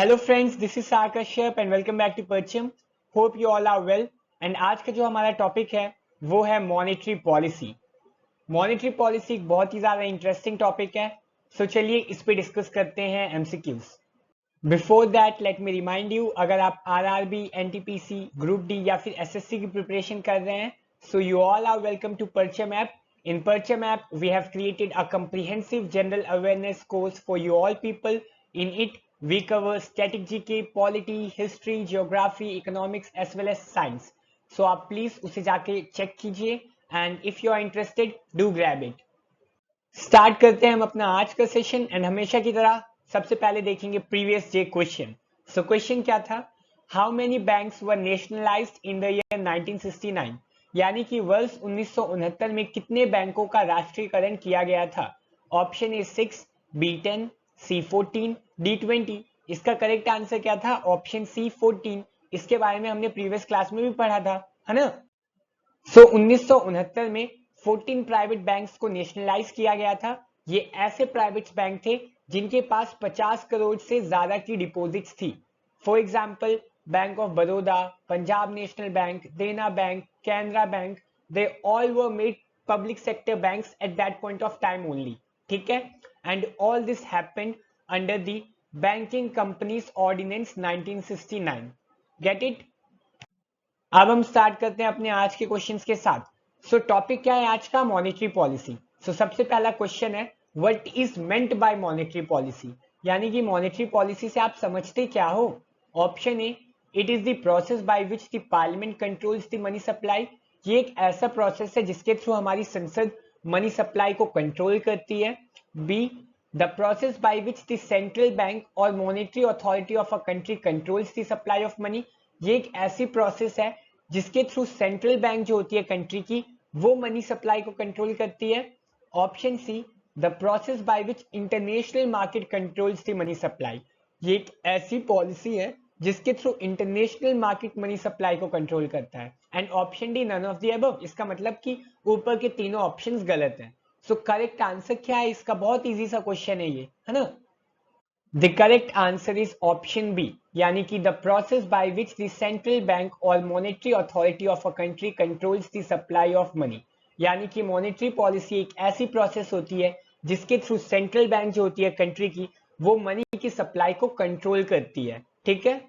Hello friends, this is सार Kashyap and welcome back to Parcham. Hope you all are well. And आज का जो हमारा टॉपिक है वो है मॉनेटरी पॉलिसी। मॉनेटरी पॉलिसी एक बहुत ही ज़्यादा इंटरेस्टिंग टॉपिक है। सो चलिए इस पे डिस्कस करते हैं MCQs. Before that let me remind you, अगर आप आरआरबी, एनटीपीसी, ग्रुप डी या फिर एसएससी की प्रिपरेशन कर रहे हैं, so you all are welcome to Percham app. In Percham app, we have created a comprehensive general awareness course for you all people. In it, we cover static GK, polity, history, geography, economics as well as science. So आप please उसे जाके check कीजिए and if you are interested, do grab it. Start करते हैं हम अपना आज का सेशन एंड हमेशा की तरह सबसे पहले देखेंगे previous day question. So question क्या था? How many banks were nationalised in the year 1969? यानी कि वर्ष 1969 में कितने बैंकों का राष्ट्रीयकरण किया गया था? Option A 6, B 10, C 14, D 20। इसका करेक्ट आंसर क्या था? Option C 14। इसके बारे में हमने प्रीवियस क्लास में भी पढ़ा था, है ना? सो 1969 में 14 प्राइवेट बैंक्स को नेशनलाइज किया गया था। ये ऐसे प्राइवेट बैंक थे जिनके पास 50 करोड़ से ज्यादा की डिपॉजिट्स थी। For example bank of Baroda, Punjab national bank, Dena bank, Canara bank, they all were made public sector banks at that point of time only. ठीक है, and all this happened under the banking companies ordinance 1969। Get it? अब हम start करते हैं अपने आज के questions के साथ। सो टॉपिक क्या है आज का? Monetary policy. सो सबसे पहला क्वेश्चन है, what is meant bye monetary policy? यानी कि मॉनेटरी पॉलिसी से आप समझते क्या हो? Option A, it is the process by which the parliament controls the money supply. ये एक ऐसा प्रोसेस है जिसके थ्रू हमारी संसद मनी सप्लाई को कंट्रोल करती है। B, the process by which the central bank और monetary authority of a country controls the supply of money. ये एक ऐसी प्रोसेस है जिसके थ्रू सेंट्रल बैंक जो होती है कंट्री की, वो मनी सप्लाई को कंट्रोल करती है। Option C, the process by which international market controls the money supply. ये एक ऐसी पॉलिसी है जिसके through international market money supply को कंट्रोल करता है। And option D, none of the above. इसका मतलब कि ऊपर के तीनों ऑप्शंस गलत हैं। सो करेक्ट आंसर क्या है इसका? बहुत इजी सा क्वेश्चन है ये, है ना? The correct answer is option B, यानी कि the process by which the central bank or monetary authority of a country controls the supply of money। यानी कि मॉनेटरी पॉलिसी एक ऐसी प्रोसेस होती है जिसके थ्रू सेंट्रल बैंक जो होती है कंट्री की, वो मनी की सप्लाई को कंट्रोल करती है। ठीक है,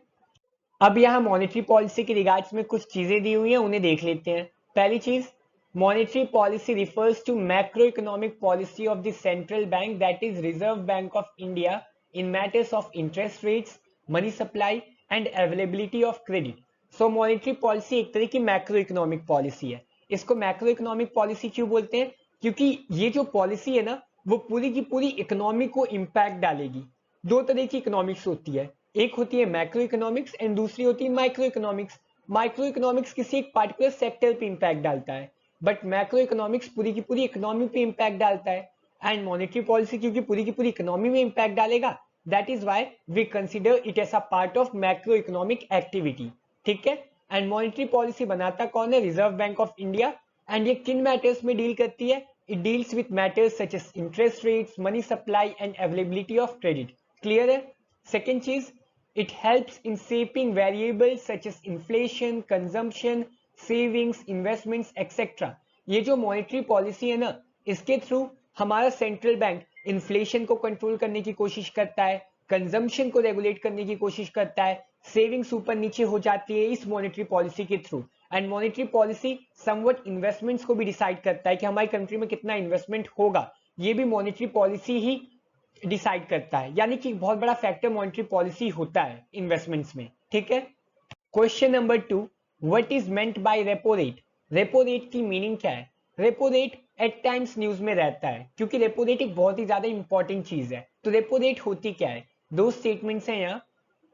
अब यहाँ मॉनेटरी पॉलिसी के रिगार्ड्स में कुछ चीजें दी हुई हैं, उन्हें देख लेते हैं। पहली चीज, monetary policy refers to macro economic policy of the central bank that is Reserve bank of India in matters of interest rates, money supply and availability of credit। So monetary policy एक तरह की macro economic policy है। इसको macro economic policy क्यों बोलते हैं? क्योंकि ये जो पॉलिसी है ना, वो पूरी की पूरी इकोनॉमी को इम्पैक्ट डालेगी। दो तरह की इकोनॉमिक्स होती है, एक होती है मैक्रो इकोनॉमिक्स एंड दूसरी होती है माइक्रो इकोनॉमिक्स। माइक्रो इकोनॉमिक्स किसी एक पार्टिकुलर सेक्टर पे इम्पैक्ट डालता है, बट मैक्रो इकोनॉमिक्स पूरी की पूरी इकोनॉमी पे इम्पैक्ट डालता है। एंड मॉनेटरी पॉलिसी क्योंकि पूरी की पूरी इकोनॉमी में इम्पैक्ट डालेगा, that is why we consider it as a part of macro economic activity. ठीक है, एंड मॉनेटरी पॉलिसी बनाता कौन है? Reserve bank of India. And ये किन मैटर्स में डील करती है? It deals with matters such as interest rates, money supply and availability of credit. Clear है? सेकेंड चीज, it helps in shaping variables such as inflation, consumption, savings, investments etcetera. ये जो monetary policy है ना, इसके through हमारा central bank inflation को control करने की कोशिश करता है, कंजम्पशन को रेगुलेट करने की कोशिश करता है, सेविंग्स ऊपर नीचे हो जाती है इस मॉनेटरी पॉलिसी के through. And monetary policy somewhat investments को भी डिसाइड करता है कि हमारी कंट्री में कितना इन्वेस्टमेंट होगा, ये भी मॉनेटरी पॉलिसी ही डिसाइड करता है। यानी कि बहुत बड़ा फैक्टर मॉनेटरी पॉलिसी होता है इन्वेस्टमेंट्स में। ठीक है, question number 2, what is meant by repo rate? Repo rate की मीनिंग क्या है? Repo rate at times news में रहता है क्योंकि रेपो रेट एक बहुत ही ज्यादा इंपॉर्टेंट चीज है। तो रेपो रेट होती क्या है? दो स्टेटमेंट्स हैं यहाँ।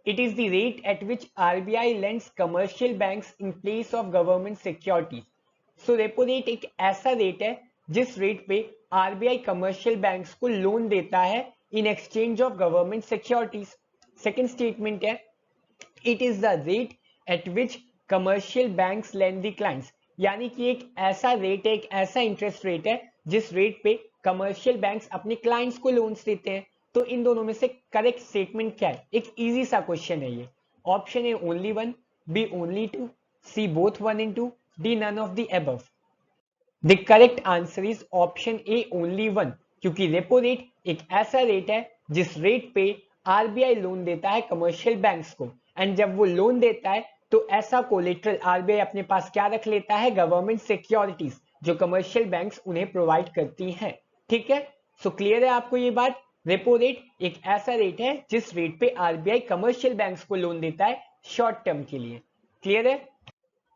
It is the rate at which RBI lends commercial banks in place of government securities. So repo rate एक ऐसा रेट है जिस रेट पे आरबीआई कमर्शियल बैंक्स को लोन देता है in exchange of government securities. Second statement है, it is the rate at which commercial banks lend the clients. यानी कि एक ऐसा रेट है, एक ऐसा इंटरेस्ट रेट है जिस रेट पे कमर्शियल बैंक्स अपने क्लाइंट्स को लोन्स देते हैं। तो इन दोनों में से करेक्ट स्टेटमेंट क्या है? एक इजी सा क्वेश्चन है ये। Option A only one, B only two, C both one and two, D none of the above. The correct answer is option A only one, क्योंकि रेपो रेट एक ऐसा rate है जिस रेट पे RBI loan देता है commercial banks को, and जब वो लोन देता है तो ऐसा कोलेट्रल आरबीआई अपने पास क्या रख लेता है? गवर्नमेंट सिक्योरिटीज, जो कमर्शियल बैंक्स उन्हें प्रोवाइड करती हैं। ठीक है, सो क्लियर है आपको ये बात? रेपो रेट एक ऐसा रेट है जिस रेट पे आरबीआई कमर्शियल बैंक्स को लोन देता है शॉर्ट टर्म के लिए। क्लियर है?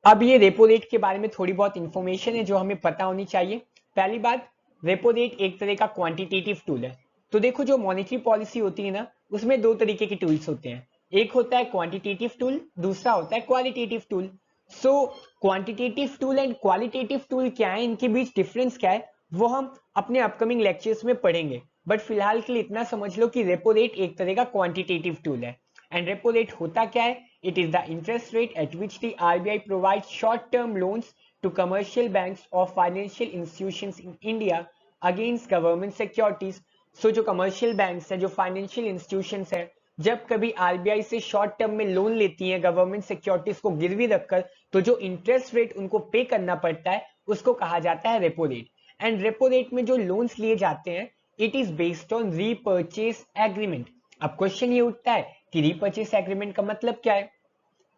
अब ये रेपो रेट के बारे में थोड़ी बहुत इंफॉर्मेशन है जो हमें पता होनी चाहिए। पहली बात, रेपो रेट एक तरह का क्वांटिटेटिव टूल है। तो देखो, जो मॉनेटरी पॉलिसी होती है ना, उसमें दो तरीके के टूल्स होते हैं। एक होता है क्वांटिटेटिव टूल, दूसरा होता है qualitative tool. So quantitative tool and qualitative tool क्या है, इनके बीच डिफरेंस क्या है, वो हम अपने अपकमिंग लेक्चर्स में पढ़ेंगे। बट फिलहाल के लिए इतना समझ लो कि रेपो रेट एक तरह का क्वांटिटेटिव टूल है। एंड रेपो रेट होता क्या है? It is the interest rate at which the RBI provides short-term loans to commercial banks or financial institutions in India against government securities. So जो commercial banks हैं, जो financial institutions हैं, जब कभी RBI से short term में loan लेती हैं government securities को गिरवी रखकर, तो जो interest rate उनको पे करना पड़ता है उसको कहा जाता है repo rate. And repo rate में जो लोन्स लिए जाते हैं, it is based on repurchase agreement. अब क्वेश्चन ये उठता है कि रीपर्चेस एग्रीमेंट का मतलब क्या है?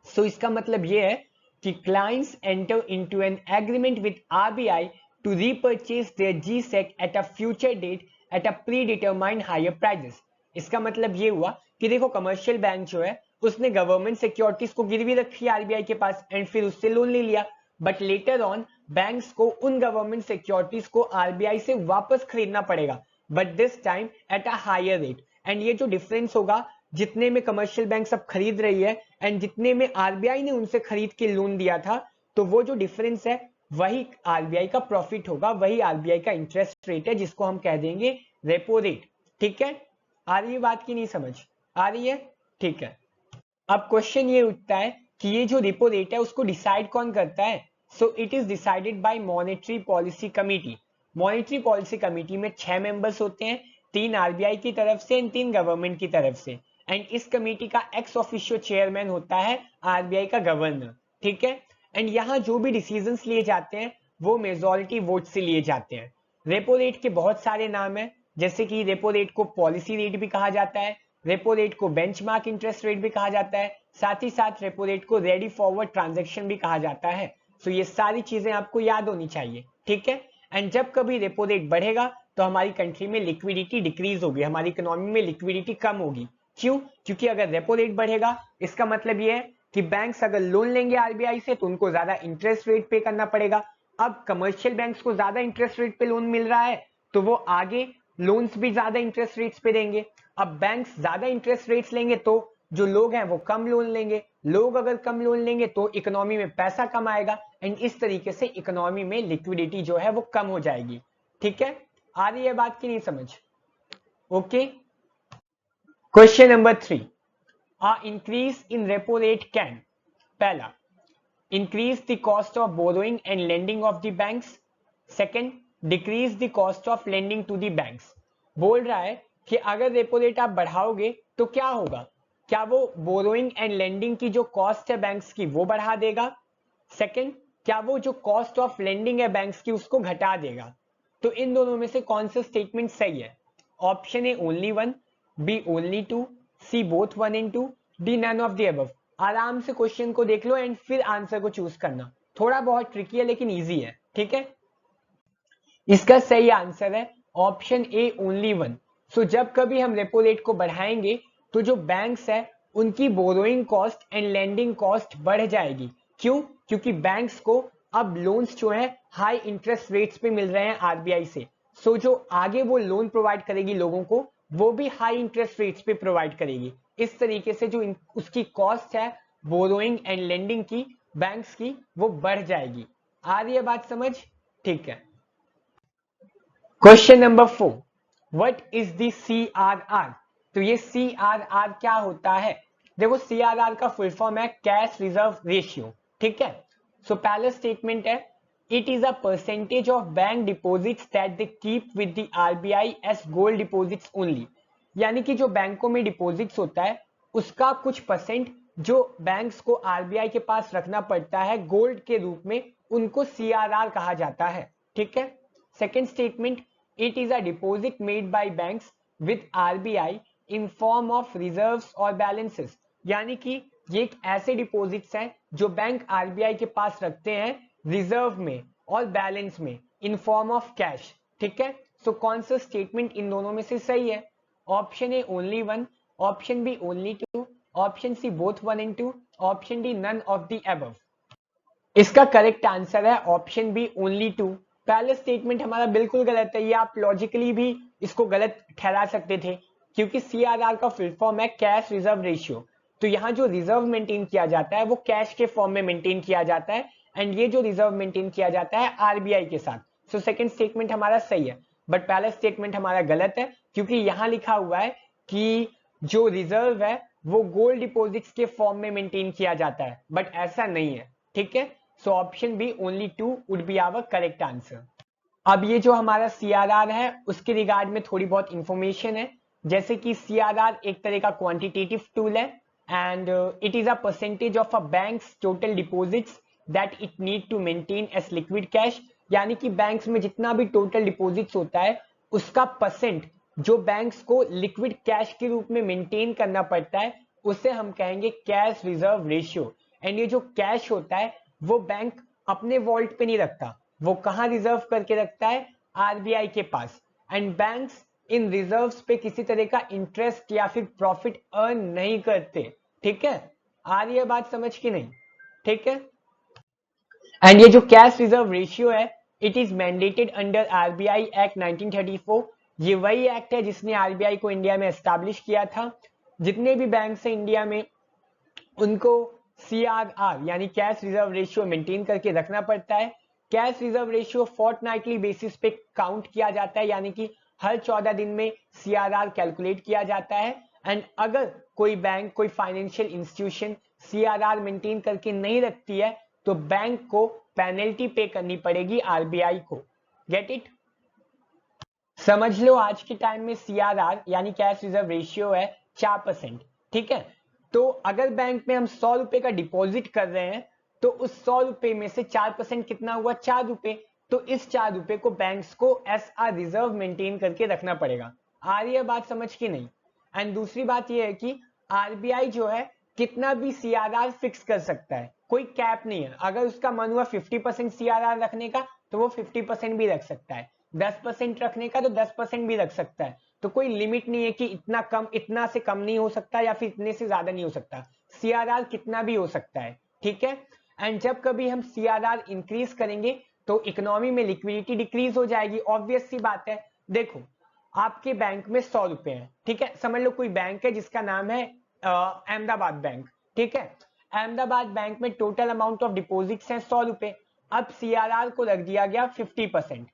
सो इसका मतलब ये है कि clients enter into an agreement with RBI to repurchase their G Sec at a future date at a predetermined higher prices. इसका मतलब ये हुआ कि देखो, कमर्शियल बैंक जो है उसने गवर्नमेंट सिक्योरिटीज को गिरवी रखी आरबीआई के पास एंड फिर उससे लोन ले लिया। बट लेटर ऑन बैंक्स को उन गवर्नमेंट सिक्योरिटीज को आरबीआई से वापस खरीदना पड़ेगा, but this time at a higher rate. And ये जो डिफरेंस होगा, जितने में कमर्शियल बैंक सब खरीद रही है एंड जितने में आरबीआई ने उनसे खरीद के लोन दिया था, तो वो जो डिफरेंस है वही आरबीआई का प्रॉफिट होगा, वही आरबीआई का इंटरेस्ट रेट है, जिसको हम कह देंगे रेपो रेट। ठीक है, आ रही है बात की नहीं समझ? आ रही है? ठीक है। अब क्वेश्चन ये उठता है कि ये जो रेपो रेट है उसको डिसाइड कौन करता है? So it is decided by monetary policy committee. Monetary policy committee में 6 मेंबर्स होते हैं, 3 आरबीआई की तरफ से एंड 3 गवर्नमेंट की तरफ से। एंड इस कमेटी का एक्स ऑफिशियो चेयरमैन होता है आरबीआई का गवर्नर। ठीक है, एंड यहाँ जो भी डिसीजंस लिए जाते हैं वो मेजोरिटी वोट से लिए जाते हैं। रेपो रेट के बहुत सारे नाम है, जैसे कि रेपो रेट को पॉलिसी रेट भी कहा जाता है, रेपो रेट को बेंचमार्क इंटरेस्ट रेट भी कहा जाता है, साथ ही साथ रेपो रेट को रेडी फॉरवर्ड ट्रांजैक्शन भी कहा जाता है। सो ये सारी चीजें आपको याद होनी चाहिए। ठीक है, एंड जब कभी रेपो रेट बढ़ेगा तो हमारी कंट्री में लिक्विडिटी डिक्रीज होगी, हमारी इकोनॉमी में लिक्विडिटी कम होगी। क्यों? क्योंकि अगर रेपो रेट बढ़ेगा इसका मतलब यह है कि बैंक्स अगर लोन लेंगे आरबीआई से तो उनको ज्यादा इंटरेस्ट रेट पे करना पड़ेगा। अब कमर्शियल बैंक्स को ज्यादा इंटरेस्ट रेट पे लोन मिल रहा है तो वो आगे लोन्स भी ज्यादा इंटरेस्ट रेट्स पे देंगे। अब बैंक्स ज्यादा इंटरेस्ट रेट्स लेंगे तो जो लोग हैं वो कम लोन लेंगे, लोग अगर कम लोन लेंगे तो इकोनॉमी में पैसा कम आएगा एंड इस तरीके से इकोनॉमी में लिक्विडिटी जो है वो कम हो जाएगी। ठीक है, आ रही है बात की नहीं समझ? Okay. Question number 3, increase in repo rate can, पहला, increase the cost of borrowing and lending of the banks, second, decrease the cost of lending to the banks। बोल रहा है कि अगर रेपो रेट आप बढ़ाओगे तो क्या होगा? क्या वो बोरोइंग एंड लेंडिंग की जो कॉस्ट है बैंक्स की वो बढ़ा देगा? सेकंड, क्या वो जो कॉस्ट ऑफ लेंडिंग है बैंक्स की उसको घटा देगा? तो इन दोनों में से कौन सा स्टेटमेंट सही है? Option A only one, B only two, C both one and two, D none of the above. आराम से क्वेश्चन को देख लो एंड फिर आंसर को चूज करना। थोड़ा बहुत ट्रिकी है लेकिन इजी है। ठीक है, इसका सही आंसर है ऑप्शन ए ओनली वन। सो जब कभी हम रेपो रेट को बढ़ाएंगे तो जो बैंक्स है उनकी borrowing cost and lending cost बढ़ जाएगी। क्यों? क्योंकि बैंक्स को अब लोन्स जो है हाई इंटरेस्ट रेट्स पे मिल रहे हैं आरबीआई से। सो जो आगे वो लोन प्रोवाइड करेगी लोगों को वो भी हाई इंटरेस्ट रेट्स पे प्रोवाइड करेगी। इस तरीके से जो उसकी कॉस्ट है बोरोइंग एंड लेंडिंग की बैंक्स की वो बढ़ जाएगी। आ रही है बात समझ? ठीक है। Question number 4, what is the CRR? तो ये CRR क्या होता है? देखो, CRR का फुल फॉर्म है कैश रिजर्व रेशियो। ठीक है, सो पहला स्टेटमेंट है it is a percentage of bank deposits that they keep with the RBI as gold deposits only. यानी कि जो बैंकों में डिपॉजिट्स होता है उसका कुछ परसेंट जो बैंक्स को आरबीआई के पास रखना पड़ता है गोल्ड के रूप में, उनको सीआरआर कहा जाता है। ठीक है। Second statement, it is a deposit made by banks with RBI in form of reserves और बैलेंसेस, यानी कि ये एक ऐसे डिपॉजिट्स हैं जो बैंक आरबीआई के पास रखते हैं रिजर्व में और बैलेंस में इन फॉर्म ऑफ कैश। ठीक है। सो कौन सा स्टेटमेंट इन दोनों में से सही है? Option A only one, option B only two, option C both 1 and 2, option D none of the above. इसका करेक्ट आंसर है ऑप्शन बी ओनली टू। पहले स्टेटमेंट हमारा बिल्कुल गलत है, ये आप लॉजिकली भी इसको गलत ठहरा सकते थे क्योंकि सीआरआर का फुल फॉर्म है कैश रिजर्व रेशियो। तो यहाँ जो रिजर्व मेंटेन किया जाता है वो कैश के फॉर्म में मेंटेन किया जाता है एंड ये जो रिजर्व मेंटेन किया जाता है आरबीआई के साथ। सो सेकंड स्टेटमेंट हमारा सही है, बट पहला स्टेटमेंट हमारा गलत है क्योंकि यहाँ लिखा हुआ है कि जो रिजर्व है वो गोल्ड डिपॉजिट्स के फॉर्म में मेंटेन किया जाता है, बट ऐसा नहीं है। ठीक है। So option B only two would be our correct answer. अब ये जो हमारा सीआरआर है उसके रिगार्ड में थोड़ी बहुत इंफॉर्मेशन है, जैसे कि सीआरआर एक तरह का क्वांटिटेटिव टूल है and it is a percentage of a bank's total deposits that it need to maintain as liquid cash, यानी कि बैंक्स में जितना भी टोटल डिपॉजिट्स होता है उसका परसेंट जो बैंक्स को लिक्विड कैश के रूप में मेंटेन करना पड़ता है उसे हम कहेंगे कैश रिजर्व रेशियो। एंड ये जो कैश होता है वो बैंक अपने वॉल्ट पे नहीं रखता, वो कहां रिजर्व करके रखता है? आरबीआई के पास। एंड बैंक्स इन रिजर्व्स पे किसी तरह का इंटरेस्ट या फिर प्रॉफिट अर्न नहीं करते। ठीक है। आ रही है बात समझ की नहीं? ठीक है। एंड ये जो कैश रिजर्व रेशियो है it is mandated under RBI act 1934। ये वही एक्ट है जिसने आरबीआई को इंडिया में एस्टैब्लिश किया था। जितने भी बैंक है इंडिया में उनको सीआरआर यानी कैश रिजर्व रेशियो मेंटेन करके रखना पड़ता है। Cash reserve ratio fortnightly basis पे काउंट किया जाता है, यानी कि हर 14 दिन में सीआरआर कैलकुलेट किया जाता है। एंड अगर कोई बैंक कोई फाइनेंशियल इंस्टीट्यूशन सीआरआर मेंटेन करके नहीं रखती है तो बैंक को पेनल्टी पे करनी पड़ेगी आरबीआई को। Get it? समझ लो आज के टाइम में सीआरआर यानी कैश रिजर्व रेशियो है 4%। ठीक है। तो अगर बैंक में हम 100 रुपए का डिपॉजिट कर रहे हैं तो उस 100 रुपए में से 4% कितना हुआ? 4 रुपए। तो इस 4 रुपए को बैंक्स को एस आर रिजर्व मेंटेन करके रखना पड़ेगा। आ रही है बात समझ की नहीं? एंड दूसरी बात यह है कि आरबीआई जो है कितना भी सीआरआर फिक्स कर सकता है, कोई कैप नहीं है। अगर उसका मन हुआ 50% सीआरआर रखने का तो वो 50% भी रख सकता है, 10% रखने का तो 10% भी रख सकता है। तो कोई लिमिट नहीं है कि इतना कम, इतना से कम नहीं हो सकता या फिर इतने से ज्यादा नहीं हो सकता। सीआरआर कितना भी हो सकता है। ठीक है। एंड जब कभी हम सीआरआर इंक्रीज करेंगे तो इकोनॉमी में लिक्विडिटी डिक्रीज हो जाएगी, ऑब्वियस सी बात है। देखो आपके बैंक में 100 रुपए हैं। ठीक है। समझ लो कोई बैंक है जिसका नाम है अहमदाबाद बैंक। ठीक है। अहमदाबाद बैंक में टोटल अमाउंट ऑफ डिपॉजिट्स हैं 100 रुपए। अब सीआरआर को रख दिया गया 50%।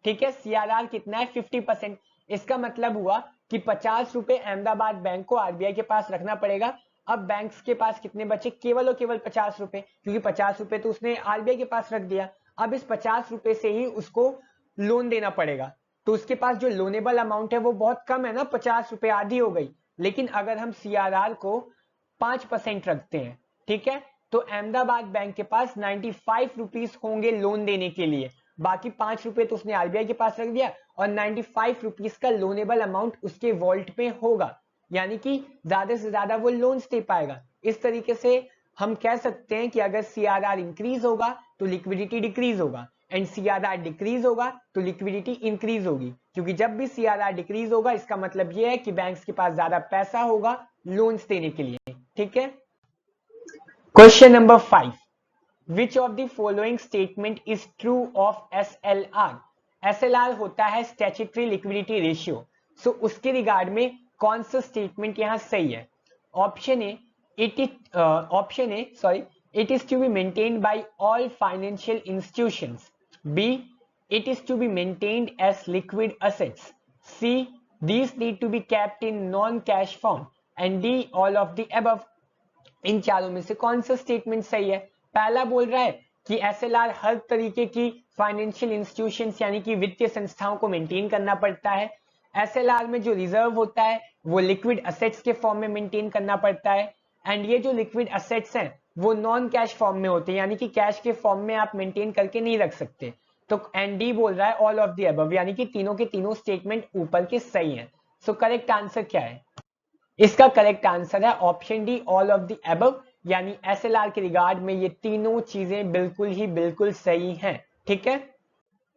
ठीक है। सीआरआर कितना है? 50%। इसका मतलब हुआ कि 50 रुपए अहमदाबाद बैंक को आरबीआई के पास रखना पड़ेगा। अब बैंक्स के पास कितने बचे? केवल और केवल 50 रुपए, क्योंकि 50 रुपए तो उसने आरबीआई के पास रख दिया। अब इस 50 रुपए से ही उसको लोन देना पड़ेगा, तो उसके पास जो लोनेबल अमाउंट है वो बहुत कम है ना, 50 रुपए, आधी हो गई। लेकिन अगर हम सीआरआर को 5% रखते हैं, ठीक है, तो अहमदाबाद बैंक के पास 95 रुपीस होंगे लोन देने के लिए। बाकी 5 रुपए तो उसने आरबीआई के पास रख दिया और 95 रुपीस का लोनेबल अमाउंट उसके वॉल्ट पे होगा, यानी कि ज्यादा से ज्यादा वो लोन दे पाएगा। इस तरीके से हम कह सकते हैं कि अगर सीआरआर इंक्रीज होगा तो लिक्विडिटी डिक्रीज होगा एंड सीआरआर डिक्रीज होगा तो लिक्विडिटी इंक्रीज होगी, क्योंकि जब भी सीआरआर डिक्रीज होगा इसका मतलब यह है कि बैंक्स के पास ज्यादा पैसा होगा लोन्स देने के लिए। ठीक है। Question number 5, which of the following statement is true of SLR? SLR होता है स्टैट्यूटरी लिक्विडिटी रेशियो। सो उसके रिगार्ड में कौन सा स्टेटमेंट यहां सही है? Option A, it is to be maintained by all financial institutions. B, it is to be maintained as liquid assets. C, these need to be kept in non-cash form. And D, all of the above. इन चारों में से कौन सा statement सही है? पहला बोल रहा है कि एसएलआर हर तरीके की फाइनेंशियल इंस्टीट्यूशंस यानी कि वित्तीय संस्थाओं को मेंटेन करना पड़ता है। SLR में जो रिजर्व होता है वो लिक्विड एसेट्स के फॉर्म में मेंटेन करना पड़ता है, एंड ये जो लिक्विड एसेट्स हैं वो नॉन कैश फॉर्म में होते हैं, यानी कि कैश के फॉर्म में आप मेंटेन करके नहीं रख सकते। तो एनडी बोल रहा है ऑल ऑफ द अबव, यानी कि तीनों के तीनों स्टेटमेंट ऊपर के सही हैं। सो करेक्ट आंसर क्या है? इसका करेक्ट आंसर है option D, all of the above, यानी एसएलआर के रिगार्ड में ये तीनों चीजें बिल्कुल सही हैं। ठीक है,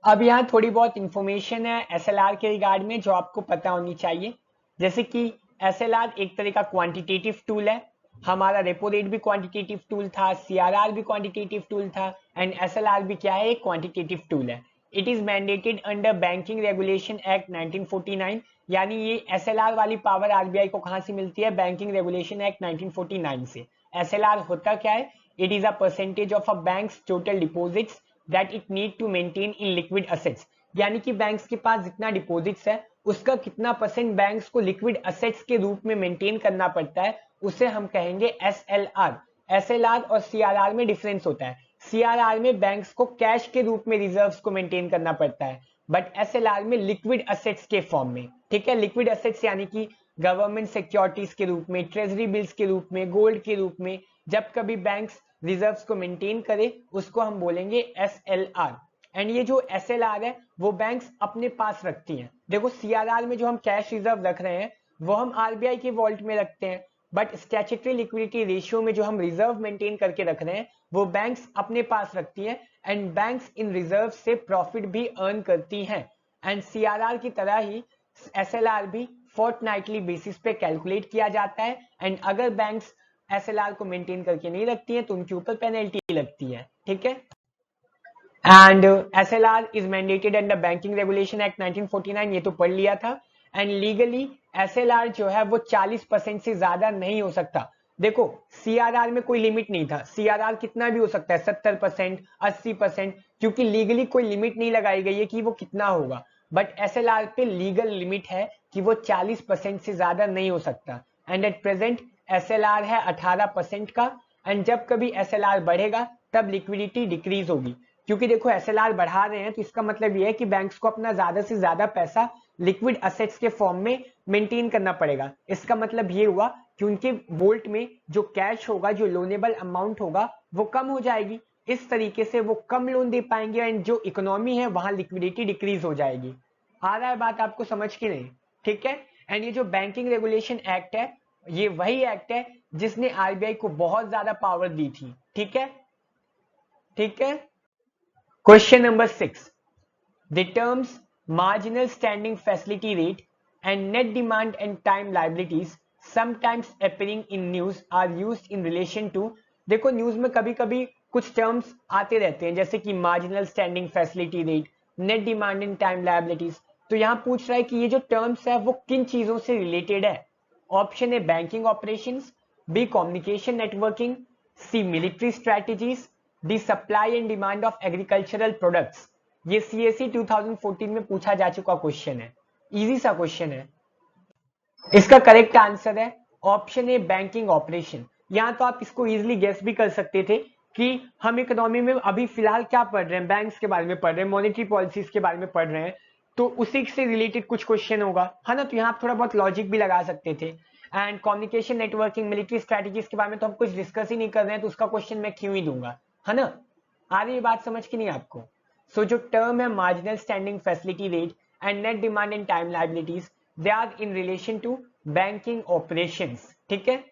अब यहाँ थोड़ी बहुत इंफॉर्मेशन है एसएलआर के रिगार्ड में जो आपको पता होनी चाहिए। जैसे कि एसएलआर एक तरह का क्वांटिटेटिव टूल है, हमारा रेपो रेट भी क्वांटिटेटिव टूल था, सीआरआर भी क्वांटिटेटिव टूल था, एंड एसएलआर भी क्या है? एक क्वांटिटेटिव टूल है। It is mandated under banking regulation act 1949, यानी ये एसएलआर वाली पावर आरबीआई को कहां से मिलती है? बैंकिंग रेगुलेशन एक्ट 1949 से। एसएलआर होता क्या है? It is a percentage of a bank's total deposits that it need to maintain in liquid assets, यानी कि बैंक्स के पास जितना डिपॉजिट्स है उसका कितना परसेंट बैंक्स को लिक्विड एसेट्स के रूप में मेंटेन करना पड़ता है, उसे हम कहेंगे एसएलआर। एसएलआर और सीआरआर में डिफरेंस होता है। सीआरआर में बैंक्स को कैश के रूप में रिजर्व्स को मेंटेन करना पड़ता है, बट एसएलआर में लिक्विड एसेट्स के फॉर्म में। ठीक है, लिक्विड एसेट्स यानी कि गवर्नमेंट सिक्योरिटीज के रूप में, ट्रेजरी बिल्स के रूप में, गोल्ड के रूप में जब कभी बैंक्स रिजर्व्स को मेंटेन करे उसको हम बोलेंगे एसएलआर। एंड ये जो एसएलआर है वो बैंक्स अपने पास रखती हैं। देखो सीआरआर में जो हम कैश रिजर्व रख रहे हैं वो हम आरबीआई के वॉल्ट में रखते हैं, बट स्टैट्यूटरी लिक्विडिटी रेशियो में जो हम रिजर्व मेंटेन करके रख रहे हैं वो बैंक्स अपने पास रखती हैं, एंड बैंक्स इन रिजर्व से प्रॉफिट भी अर्न करती हैं। एंड सीआरआर की तरह ही एसएलआर भी फोर्टनाइटली बेसिस पे कैलकुलेट किया जाता है, एंड अगर बैंक्स एसएलआर को मेंटेन करके नहीं रखती हैं तो उनके ऊपर पेनल्टी लगती है। ठीक है, and SLR is mandated under banking regulation act 1949, ये तो पढ़ लिया था। एंड लीगली एसएलआर जो है वो 40% से ज्यादा नहीं हो सकता। देखो सीआरआर में कोई लिमिट नहीं था, सीआरआर कितना भी हो सकता है, 70%, 80%, क्योंकि लीगली कोई लिमिट नहीं लगाई गई है कि वो कितना होगा। बट एसएलआर पे लीगल लिमिट है कि वो 40% से ज्यादा नहीं हो सकता, एंड एट प्रेजेंट एसएलआर है 18% का। एंड जब कभी एसएलआर बढ़ेगा तब लिक्विडिटी डिक्रीज होगी, क्योंकि देखो एसएलआर बढ़ा रहे हैं तो इसका मतलब ये है कि बैंक्स को अपना ज्यादा से ज्यादा पैसा लिक्विड एसेट्स के फॉर्म में मेंटेन करना पड़ेगा। इसका मतलब ये हुआ कि उनके वोल्ट में जो कैश होगा, जो लोनेबल अमाउंट होगा वो कम हो जाएगी। इस तरीके से वो कम लोन दे पाएंगे, एंड जो इकोनॉमी है वहां लिक्विडिटी डिक्रीज हो जाएगी। आ रहा है बात आपको समझ की नहीं? ठीक है, एंड ये जो बैंकिंग रेगुलेशन एक्ट है ये वही एक्ट है जिसने आरबीआई को बहुत ज्यादा पावर दी थी। ठीक है, ठीक है। Question number 6. The terms marginal standing facility rate and net demand and time liabilities sometimes appearing in news are used in relation to, देखो न्यूज में कभी कभी कुछ टर्म्स आते रहते हैं जैसे कि marginal standing facility rate, net demand and time liabilities. तो यहां पूछ रहा है कि ये जो टर्म्स है वो किन चीजों से रिलेटेड है। Option A banking operations, B communication networking, C military strategies, D supply and demand of agricultural products. ये सीएसई 2014 में पूछा जा चुका क्वेश्चन है, इजी सा क्वेश्चन है। इसका करेक्ट आंसर है ऑप्शन ए बैंकिंग ऑपरेशन। यहां तो आप इसको इजीली गेस भी कर सकते थे कि हम इकोनॉमी में अभी फिलहाल क्या पढ़ रहे हैं, बैंक्स के बारे में पढ़ रहे हैं, मॉनेटरी पॉलिसीज के बारे में पढ़ रहे हैं, तो उसी से रिलेटेड कुछ क्वेश्चन होगा, है ना। तो यहाँ थोड़ा बहुत लॉजिक भी लगा सकते थे। And communication networking, military strategies के बारे में तो हम कुछ डिस्कस ही नहीं कर रहे हैं, तो उसका क्वेश्चन मैं क्यों ही दूंगा, है ना। आ रही है बात समझ की नहीं आपको? सो जो टर्म है marginal standing facility rate and net demand and time liabilities, they are in relation to banking operations. ठीक है,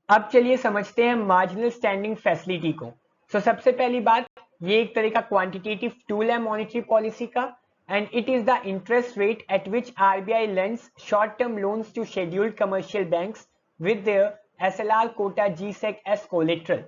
अब चलिए समझते हैं मार्जिनल स्टैंडिंग फैसिलिटी को। सो सबसे पहली बात, ये एक तरह का क्वांटिटेटिव टूल है मॉनेटरी पॉलिसी का, and it is the interest rate at which RBI lends short term loans to scheduled commercial banks with their SLR quota G Sec as collateral.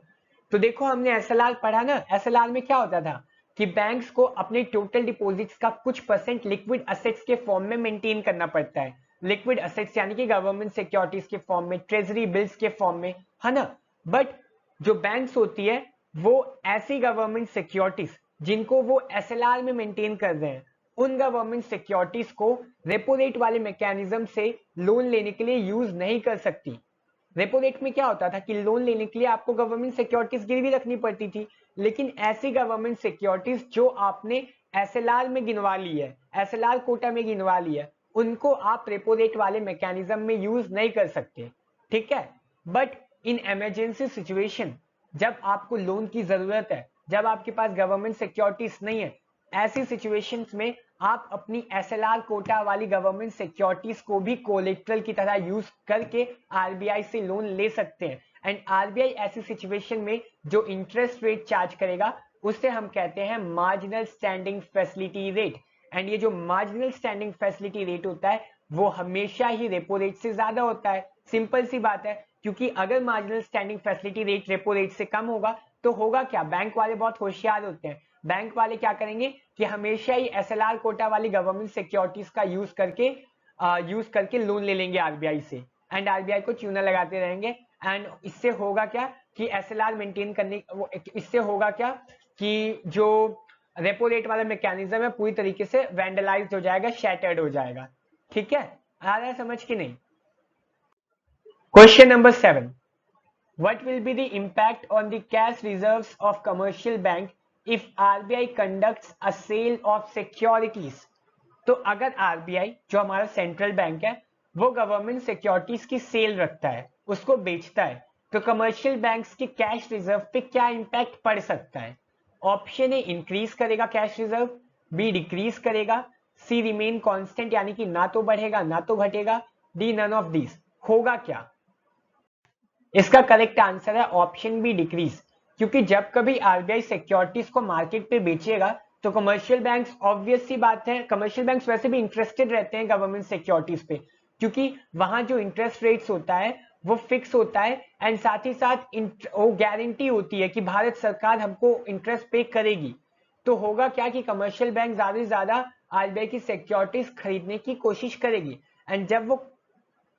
तो देखो हमने एसएलआर पढ़ा ना, एसएलआर में क्या होता था कि बैंक्स को अपने टोटल डिपॉजिट्स का कुछ परसेंट लिक्विड एसेट्स के फॉर्म में मेंटेन करना पड़ता है। लिक्विड एसेट्स यानी कि गवर्नमेंट सिक्योरिटीज के फॉर्म में, ट्रेजरी बिल्स के फॉर्म में, है ना। बट जो बैंक्स होती है वो ऐसी गवर्नमेंट सिक्योरिटीज जिनको वो एसएलआर में मेंटेन कर रहे हैं, उन गवर्नमेंट सिक्योरिटीज को रेपो रेट वाले मैकेनिज्म से लोन लेने के लिए यूज नहीं कर सकती। रेपो रेट में क्या होता था कि लोन लेने के लिए आपको गवर्नमेंट सिक्योरिटीज गिरवी रखनी पड़ती थी, लेकिन ऐसी गवर्नमेंट सिक्योरिटीज जो आपने एसएलआर में गिनवा ली है, एसएलआर कोटा में गिनवा ली है, उनको आप रेपो रेट वाले मैकेनिज्म में यूज नहीं कर सकते, ठीक है। बट इन इमरजेंसी सिचुएशन, जब आपको लोन की जरूरत है, जब आपके पास गवर्नमेंट सिक्योरिटीज नहीं है, ऐसी सिचुएशंस में आप अपनी एसएलआर कोटा वाली गवर्नमेंट सिक्योरिटीज को भी कोलेट्रल की तरह यूज करके आरबीआई से लोन ले सकते हैं। एंड आरबीआई ऐसी सिचुएशन में जो इंटरेस्ट रेट चार्ज करेगा उसे हम कहते हैं marginal standing facility rate. And ये जो मार्जिनल स्टैंडिंग फैसिलिटी रेट होता है वो हमेशा ही रेपो रेट से ज्यादा होता है। सिंपल सी बात है, क्योंकि अगर marginal standing facility rate repo rate से कम होगा तो होगा क्या, बैंक वाले बहुत होशियार होते हैं, बैंक वाले क्या करेंगे कि हमेशा ही एसएलआर कोटा वाली गवर्नमेंट सिक्योरिटीज का यूज करके लोन ले लेंगे आरबीआई से, एंड आरबीआई को चूना लगाते रहेंगे। एंड इससे होगा क्या कि एसएलआर मेंटेन करने, इससे होगा क्या कि जो रेपो रेट वाला मैकेनिज्म है पूरी तरीके से वैंडलाइज्ड हो जाएगा, शैटर्ड हो जाएगा, ठीक है। आ रहा है समझ कि नहीं? Question number 7, what will be the impact on the cash reserves of commercial bank if RBI conducts a sale of securities? तो अगर आरबीआई जो हमारा सेंट्रल बैंक है वो गवर्नमेंट सिक्योरिटीज की सेल रखता है, उसको बेचता है, तो कमर्शियल बैंक्स के कैश रिजर्व पे क्या इंपैक्ट पड़ सकता है? ऑप्शन ए इंक्रीज करेगा कैश रिजर्व, बी डिक्रीज करेगा, सी रिमेन कांस्टेंट यानी कि ना तो बढ़ेगा ना तो घटेगा, डी नन ऑफ दिस। होगा क्या? इसका करेक्ट आंसर है ऑप्शन बी डिक्रीज, क्योंकि जब कभी आरबीआई सिक्योरिटीज को मार्केट पे बेचेगा तो कमर्शियल बैंक्स, ऑब्वियस सी बात है, कमर्शियल बैंक्स वैसे भी इंटरेस्टेड रहते हैं गवर्नमेंट सिक्योरिटीज पे, क्योंकि वहां जो इंटरेस्ट रेट्स होता है वो फिक्स होता है, एंड साथ ही साथ वो गारंटी होती है कि भारत सरकार हमको इंटरेस्ट पे करेगी। तो होगा क्या कि कमर्शियल बैंक ज्यादा से ज्यादा आरबीआई की सिक्योरिटीज खरीदने की कोशिश करेगी, एंड जब वो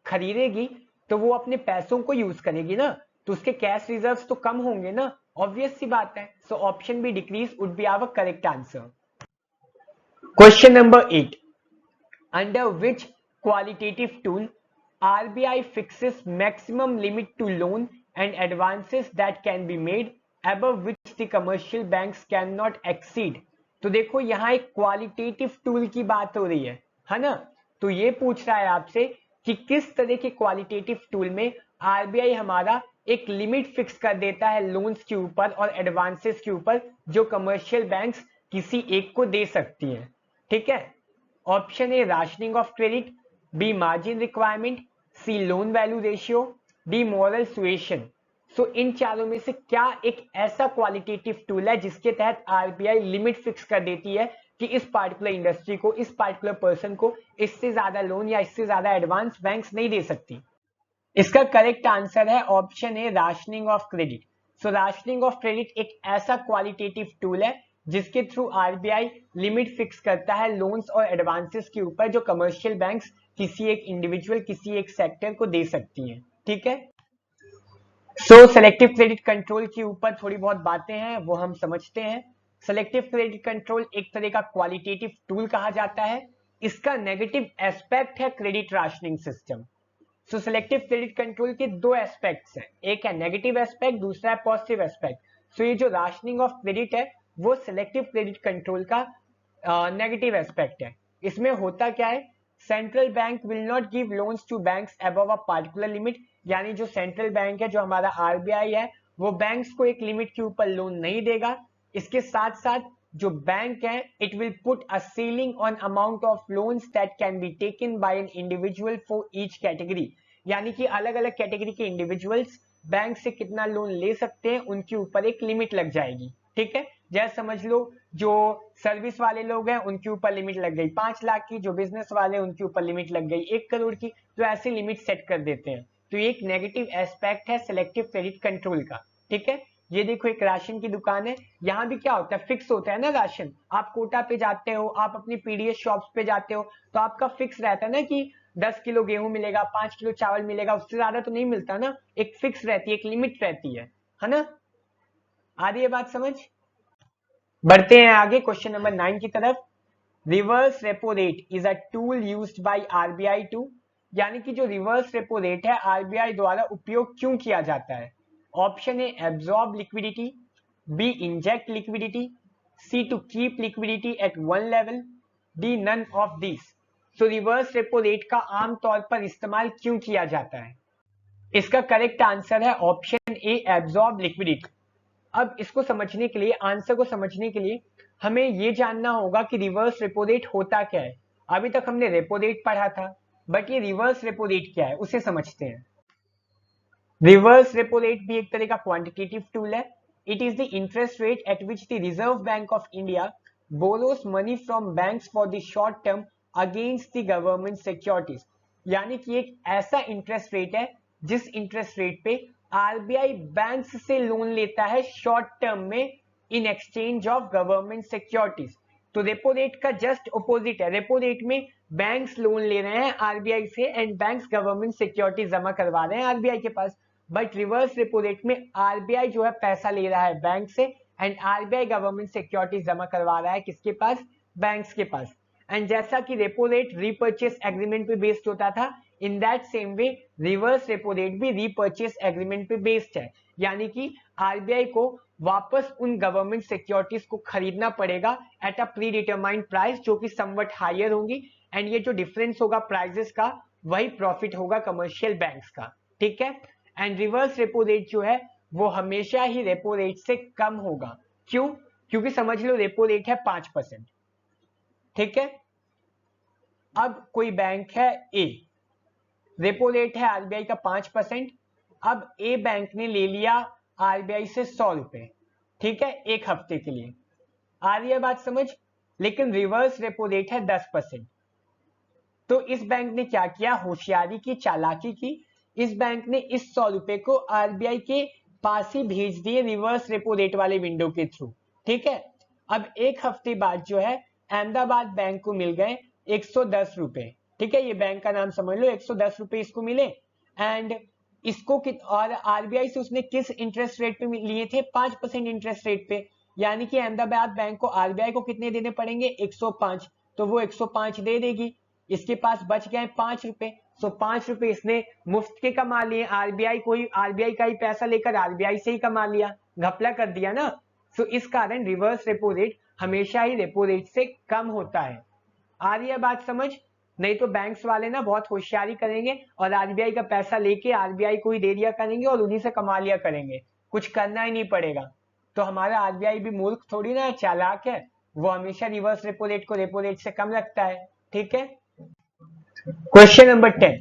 खरीदेगी तो वो अपने पैसों को यूज करेगी ना, तो उसके कैश रिजर्व्स तो कम होंगे ना, ऑब्वियस सी बात है। So option B decrease would be our correct answer. Question number 8, under which qualitative tool RBI fixes maximum limit to loan and advances that can be made above which the commercial banks cannot exceed? तो देखो यहाँ एक qualitative tool की बात हो रही है ना, तो ये पूछ रहा है आपसे कि किस तरह के क्वालिटेटिव टूल में आरबीआई हमारा एक लिमिट फिक्स कर देता है लोन्स के ऊपर और एडवांसेस के ऊपर जो कमर्शियल बैंक्स किसी एक को दे सकती हैं, ठीक है। Option A rationing of credit, B margin requirement, C loan value ratio, D moral suasion. So इन चारों में से क्या एक ऐसा क्वालिटेटिव टूल है जिसके तहत आरबीआई लिमिट फिक्स कर देती है कि इस पार्टिकुलर इंडस्ट्री को, इस पार्टिकुलर पर्सन को इससे ज्यादा लोन या इससे ज्यादा एडवांस बैंक्स नहीं दे सकती? इसका करेक्ट आंसर है option A rationing of credit. So rationing of credit एक ऐसा क्वालिटेटिव टूल है जिसके थ्रू आरबीआई लिमिट फिक्स करता है लोन्स और एडवांसेस के ऊपर जो कमर्शियल बैंक्स किसी एक इंडिविजुअल, किसी एक सेक्टर को दे सकती हैं, ठीक है। सो सेलेक्टिव क्रेडिट कंट्रोल के ऊपर थोड़ी बहुत बातें हैं वो हम समझते हैं। सेलेक्टिव क्रेडिट कंट्रोल एक तरह का क्वालिटेटिव टूल कहा जाता है, इसका नेगेटिव एस्पेक्ट है क्रेडिट राशनिंग सिस्टम। सो सेलेक्टिव क्रेडिट कंट्रोल के दो एस्पेक्ट्स हैं, एक है नेगेटिव एस्पेक्ट, दूसरा है पॉजिटिव एस्पेक्ट। सो ये जो राशनिंग ऑफ क्रेडिट है वो सेलेक्टिव क्रेडिट कंट्रोल का नेगेटिव एस्पेक्ट है। इसमें होता क्या है, central bank will not give loans to banks above a particular limit, यानी जो सेंट्रल बैंक है, जो हमारा आरबीआई है, वो बैंक्स को एक लिमिट के ऊपर लोन नहीं देगा। इसके साथ साथ जो बैंक है, it will put a ceiling on amount of loans that can be taken by an individual for each category, यानी कि अलग अलग कैटेगरी के इंडिविजुअल्स बैंक से कितना लोन ले सकते हैं उनके ऊपर एक लिमिट लग जाएगी, ठीक है। जैसे समझ लो जो सर्विस वाले लोग हैं उनके ऊपर लिमिट लग गई 5 लाख की, जो बिजनेस वाले हैं उनके ऊपर लिमिट लग गई 1 करोड़ की, तो ऐसे लिमिट सेट कर देते हैं। तो ये एक नेगेटिव एस्पेक्ट है सेलेक्टिव क्रेडिट कंट्रोल का, ठीक है। ये देखो एक राशन की दुकान है, यहाँ भी क्या होता है, फिक्स होता है ना राशन। आप कोटा पे जाते हो, आप अपनी पीडीएस शॉप्स पे जाते हो, तो आपका फिक्स रहता है ना कि 10 किलो गेहूं मिलेगा, 5 किलो चावल मिलेगा, उससे ज्यादा तो नहीं मिलता ना, एक फिक्स रहती है, एक लिमिट रहती है ना। आ रही है बात समझ? बढ़ते हैं आगे क्वेश्चन नंबर 9 की तरफ। Reverse repo rate is a tool used by RBI to, यानी कि जो रिवर्स रेपो रेट है आरबीआई द्वारा उपयोग क्यों किया जाता है? Option A absorb liquidity, B inject liquidity, C to keep liquidity at one level, D none of this. So reverse repo rate का आमतौर पर इस्तेमाल क्यों किया जाता है? इसका करेक्ट आंसर है ऑप्शन ए, एब्जॉर्ब लिक्विडिटी। अब इसको समझने के लिए, आंसर को समझने के लिए हमें यह जानना होगा कि रिवर्स रेपो रेट होता क्या है। अभी तक हमने रेपो रेट पढ़ा था, बट ये रिवर्स रेपो रेट क्या है उसे समझते हैं। रिवर्स रेपो रेट भी एक तरह का क्वांटिटेटिव टूल है। It is the interest rate at which the reserve bank of India borrows money from banks for the short term against the government securities. यानी कि एक ऐसा इंटरेस्ट रेट है जिस इंटरेस्ट रेट पे आरबीआई बैंक्स से loan लेता है शॉर्ट टर्म में इन एक्सचेंज ऑफ गवर्नमेंट सिक्योरिटीज। तो रेपो रेट का जस्ट ऑपोजिट है। रेपो रेट में बैंक्स लोन ले रहे हैं आरबीआई से एंड बैंक्स गवर्नमेंट सिक्योरिटी जमा करवा रहे हैं आरबीआई के पास। बट रिवर्स रेपो रेट में आरबीआई जो है पैसा ले रहा है बैंक से एंड आरबीआई गवर्नमेंट सिक्योरिटी जमा करवा रहा है किसके पास? बैंक्स के पास। एंड जैसा कि रेपो रेट रीपर्चेस एग्रीमेंट पे बेस्ड होता था, in that same way reverse repo rate भी रीपर्चेस एग्रीमेंट पे बेस्ड है। यानी कि आरबीआई को वापस उन गवर्नमेंट सिक्योरिटीज को खरीदना पड़ेगा eight a pre determined price जो कि समवट हायर होंगी एंड ये जो डिफरेंस होगा प्राइसेस का वही प्रॉफिट होगा कमर्शियल बैंक्स का। ठीक है। एंड रिवर्स रेपो रेट जो है वो हमेशा ही रेपो रेट से कम होगा। क्यों? क्योंकि समझ लो रेपो रेट है 5%। ठीक है। अब कोई बैंक है ए, रेपो रेट है आरबीआई का 5%। अब ए बैंक ने ले लिया आरबीआई से 100 रुपए, ठीक है, एक हफ्ते के लिए। आ रही है बात समझ? लेकिन रिवर्स रेपो रेट है 10%। तो इस बैंक ने क्या किया? होशियारी की, चालाकी की। इस बैंक ने इस 100 रुपए को आरबीआई के पास ही भेज दिए रिवर्स रेपो रेट वाले विंडो के थ्रू। ठीक है। अब एक हफ्ते बाद जो है अहमदाबाद बैंक को मिल गए 110 रुपए। ठीक है, ये बैंक का नाम समझ लो, 110 रुपए इसको मिले एंड इसको और आरबीआई से उसने किस इंटरेस्ट रेट पे लिए थे? 5% इंटरेस्ट रेट पे। यानी कि अहमदाबाद बैंक को आरबीआई को कितने देने पड़ेंगे? 105। तो वो 105 दे देगी। इसके पास बच गए 5 रुपए। सो 5 रुपए इसने मुफ्त के कमा लिए, आरबीआई का ही पैसा लेकर आरबीआई से ही कमा लिया, घपला कर दिया ना। सो इस कारण रिवर्स रेपो रेट हमेशा ही रेपो रेट से कम होता है। आ रही है बात समझ? नहीं तो बैंक्स वाले ना बहुत होशियारी करेंगे और आरबीआई का पैसा लेके आरबीआई को ही दे दिया करेंगे और उन्हीं से कमा लिया करेंगे, कुछ करना ही नहीं पड़ेगा। तो हमारा आरबीआई भी मूर्ख थोड़ी ना है, चालाक है। वो हमेशा रिवर्स रेपो रेट को रेपो रेट से कम रखता है। ठीक है। Question number 10,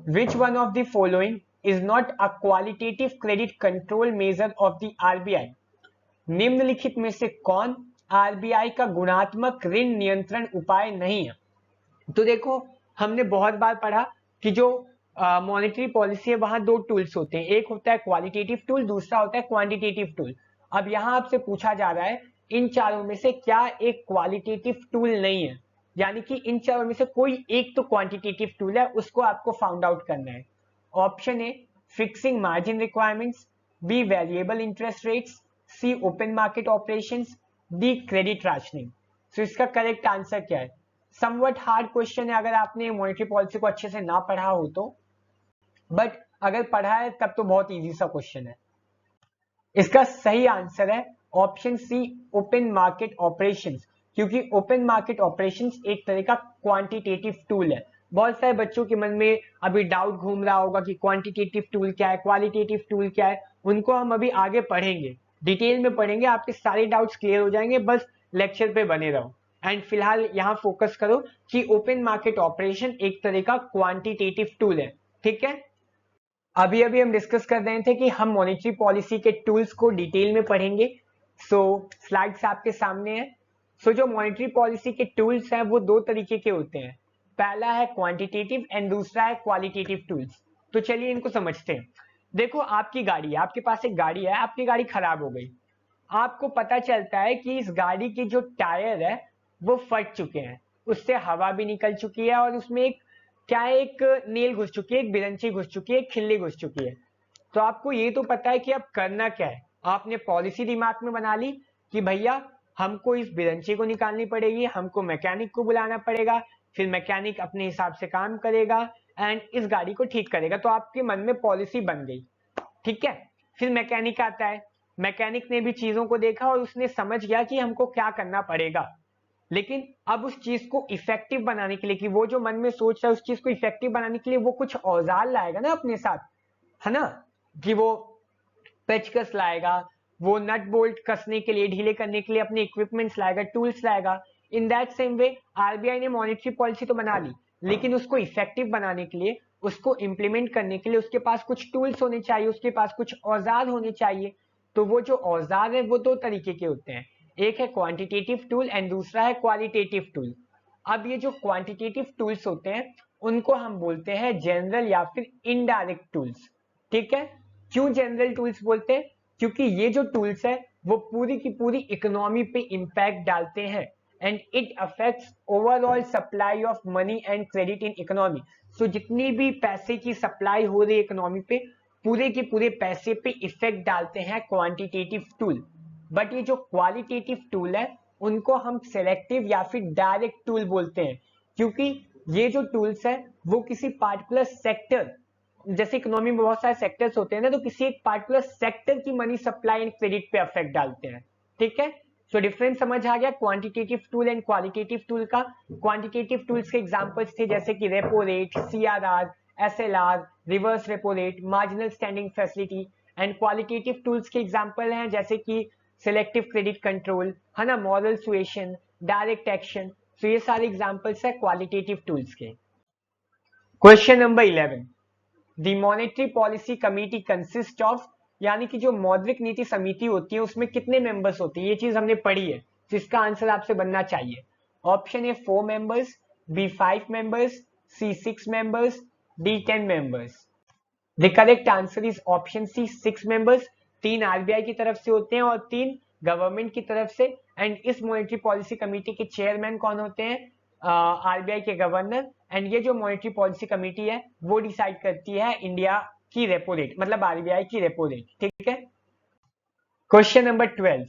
which one of the following is not a qualitative credit control measure of the RBI? निम्नलिखित में से कौन आरबीआई का गुणात्मक ऋण नियंत्रण उपाय नहीं है? तो देखो, हमने बहुत बार पढ़ा कि जो मॉनेटरी पॉलिसी है वहां दो टूल्स होते हैं, एक होता है क्वालिटेटिव टूल, दूसरा होता है क्वांटिटेटिव टूल। अब यहां आपसे पूछा जा रहा है इन चारों में से क्या एक क्वालिटेटिव टूल नहीं है, यानी कि इन चारों में से कोई एक तो क्वांटिटेटिव टूल है, उसको आपको फाउंड आउट करना है। Option A, fixing margin requirements, B, variable interest rates, C, open market operations, D, credit rationing. तो इसका करेक्ट आंसर क्या है? समवट हार्ड क्वेश्चन है अगर आपने मॉनेटरी पॉलिसी को अच्छे से ना पढ़ा हो तो, बट अगर पढ़ा है तब तो बहुत इजी सा क्वेश्चन है। इसका सही आंसर है option C, open market operations. क्योंकि ओपन मार्केट ऑपरेशंस एक तरह का क्वांटिटेटिव टूल है। बहुत सारे बच्चों के मन में अभी डाउट घूम रहा होगा कि क्वांटिटेटिव टूल क्या है, क्वालिटेटिव टूल क्या है। उनको हम अभी आगे पढ़ेंगे, डिटेल में पढ़ेंगे, आपके सारे डाउट्स क्लियर हो जाएंगे। बस लेक्चर पे बने रहो एंड फिलहाल यहां फोकस करो कि ओपन मार्केट ऑपरेशन एक तरह का क्वांटिटेटिव टूल है। ठीक है। अभी हम डिस्कस कर रहे थे कि हम मॉनेटरी पॉलिसी के टूल्स को डिटेल में पढ़ेंगे। सो स्लाइड्स आपके सामने है। सो जो मॉनेटरी पॉलिसी के टूल्स हैं वो दो तरीके के होते हैं, पहला है क्वांटिटेटिव एंड दूसरा है क्वालिटेटिव टूल्स। तो चलिए इनको समझते हैं। देखो, आपकी गाड़ी है, आपके पास एक गाड़ी है, आपकी गाड़ी खराब हो गई। आपको पता चलता है कि इस गाड़ी की जो टायर है वो फट चुके हैं, उससे हवा भी निकल चुकी है और उसमें एक क्या है, एक नेल घुस चुकी है, एक बिरंची घुस चुकी है, एक खिल्ली घुस चुकी है। तो आपको ये तो पता है कि अब करना क्या है। आपने पॉलिसी दिमाग में बना ली कि भैया हमको इस बिरंची को निकालनी पड़ेगी, हमको मैकेनिक को बुलाना पड़ेगा, फिर मैकेनिक अपने हिसाब से काम करेगा एंड इस गाड़ी को ठीक करेगा। तो आपके मन में पॉलिसी बन गई। ठीक है। फिर मैकेनिक आता है, मैकेनिक ने भी चीजों को देखा और उसने समझ गया कि हमको क्या करना पड़ेगा। लेकिन अब उस चीज को इफेक्टिव बनाने के लिए, कि वो जो मन में सोच रहा है उस चीज को इफेक्टिव बनाने के लिए वो कुछ औजार लाएगा ना अपने साथ, है ना, कि वो पेचकस लाएगा, वो नट बोल्ट कसने के लिए, ढीले करने के लिए अपने इक्विपमेंट्स लाएगा, टूल्स लाएगा। In that same way RBI ने मॉनेटरी पॉलिसी तो बना ली, लेकिन उसको इफेक्टिव बनाने के लिए, उसको इंप्लीमेंट करने के लिए उसके पास कुछ टूल्स होने चाहिए, उसके पास कुछ औजार होने चाहिए। तो वो जो औजार है वो दो तरीके के होते हैं, एक है क्वांटिटेटिव टूल एंड दूसरा है क्वालिटेटिव टूल। अब ये जो क्वांटिटेटिव टूल्स होते हैं उनको हम बोलते हैं जनरल या फिर इनडायरेक्ट टूल्स। ठीक है, क्यों जनरल टूल्स बोलते हैं? क्योंकि ये जो टूल्स है वो पूरी की पूरी इकोनॉमी पे इंपैक्ट डालते हैं and it affects overall supply of money and credit in economy. So जितनी भी पैसे की सप्लाई हो रही है इकोनॉमी पे, पूरे के पूरे पैसे पे इफेक्ट डालते हैं क्वांटिटेटिव टूल। बट ये जो क्वालिटेटिव टूल है उनको हम सिलेक्टिव या फिर डायरेक्ट टूल बोलते हैं, क्योंकि ये जो टूल्स है वो किसी पार्टिकुलर सेक्टर, जैसे इकोनॉमी में बहुत सारे सेक्टर्स होते हैं ना, तो किसी एक पार्टिकुलर सेक्टर की मनी सप्लाई एंड क्रेडिट पे अफेक्ट डालते हैं। ठीक है, सो डिफरेंस समझ आ गया quantitative tool and qualitative tool का। क्वांटिटेटिव टूल्स के एग्जांपल्स थे जैसे कि repo rate, CRR, SLR, reverse repo rate, marginal standing facility. And qualitative tools के एग्जांपल हैं जैसे कि सिलेक्टिव क्रेडिट कंट्रोल, है ना, मॉरल सुएशन, डायरेक्ट एक्शन। तो ये सारे एग्जांपल्स है क्वालिटेटिव टूल्स के। Question number 11, the monetary policy committee consist of, यानी कि जो मौद्रिक नीति समिति होती है उसमें कितने मेंबर्स होते हैं, ये चीज हमने पढ़ी है, तो इसका आंसर आपसे बनना चाहिए। Option A 4 members, B 5 members, C 6 members, D 10 members. The correct answer is option C 6 members. 3 RBI की तरफ से होते हैं और 3 गवर्नमेंट की तरफ से। एंड इस मॉनेटरी पॉलिसी कमेटी के चेयरमैन कौन होते हैं? आरबीआई के गवर्नर। एंड ये जो मॉनेटरी पॉलिसी कमेटी है वो डिसाइड करती है इंडिया की रेपो रेट, मतलब आरबीआई की रेपो रेट। ठीक है, question number 12,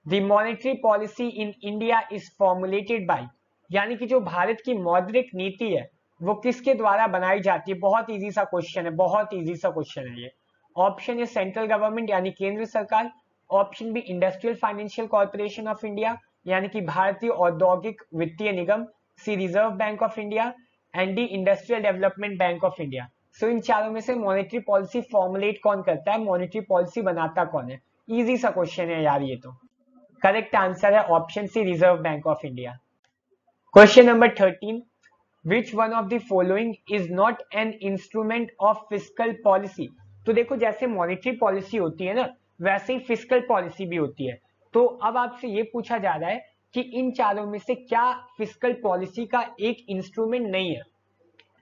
the monetary policy in India is formulated bye, यानी कि जो भारत की मौद्रिक नीति है वो किसके द्वारा बनाई जाती है? बहुत इजी सा क्वेश्चन है, बहुत इजी सा क्वेश्चन है ये। ऑप्शन ए सेंट्रल गवर्नमेंट यानी केंद्र सरकार, option B industrial financial corporation of India यानी कि भारतीय औद्योगिक वित्तीय निगम, C reserve bank of India, and D industrial development bank of India. So इन चारों में से मॉनेटरी पॉलिसी फॉर्मुलेट कौन करता है, मॉनेटरी पॉलिसी बनाता कौन है? इजी सा क्वेश्चन है यार ये तो। करेक्ट आंसर है option C reserve bank of India. Question number 13, which one of the following is not an instrument of fiscal policy. तो देखो जैसे मॉनेटरी पॉलिसी होती है ना वैसे ही फिस्कल पॉलिसी भी होती है। तो अब आपसे ये पूछा जा रहा है कि इन चारों में से क्या फिस्कल पॉलिसी का एक इंस्ट्रूमेंट नहीं है?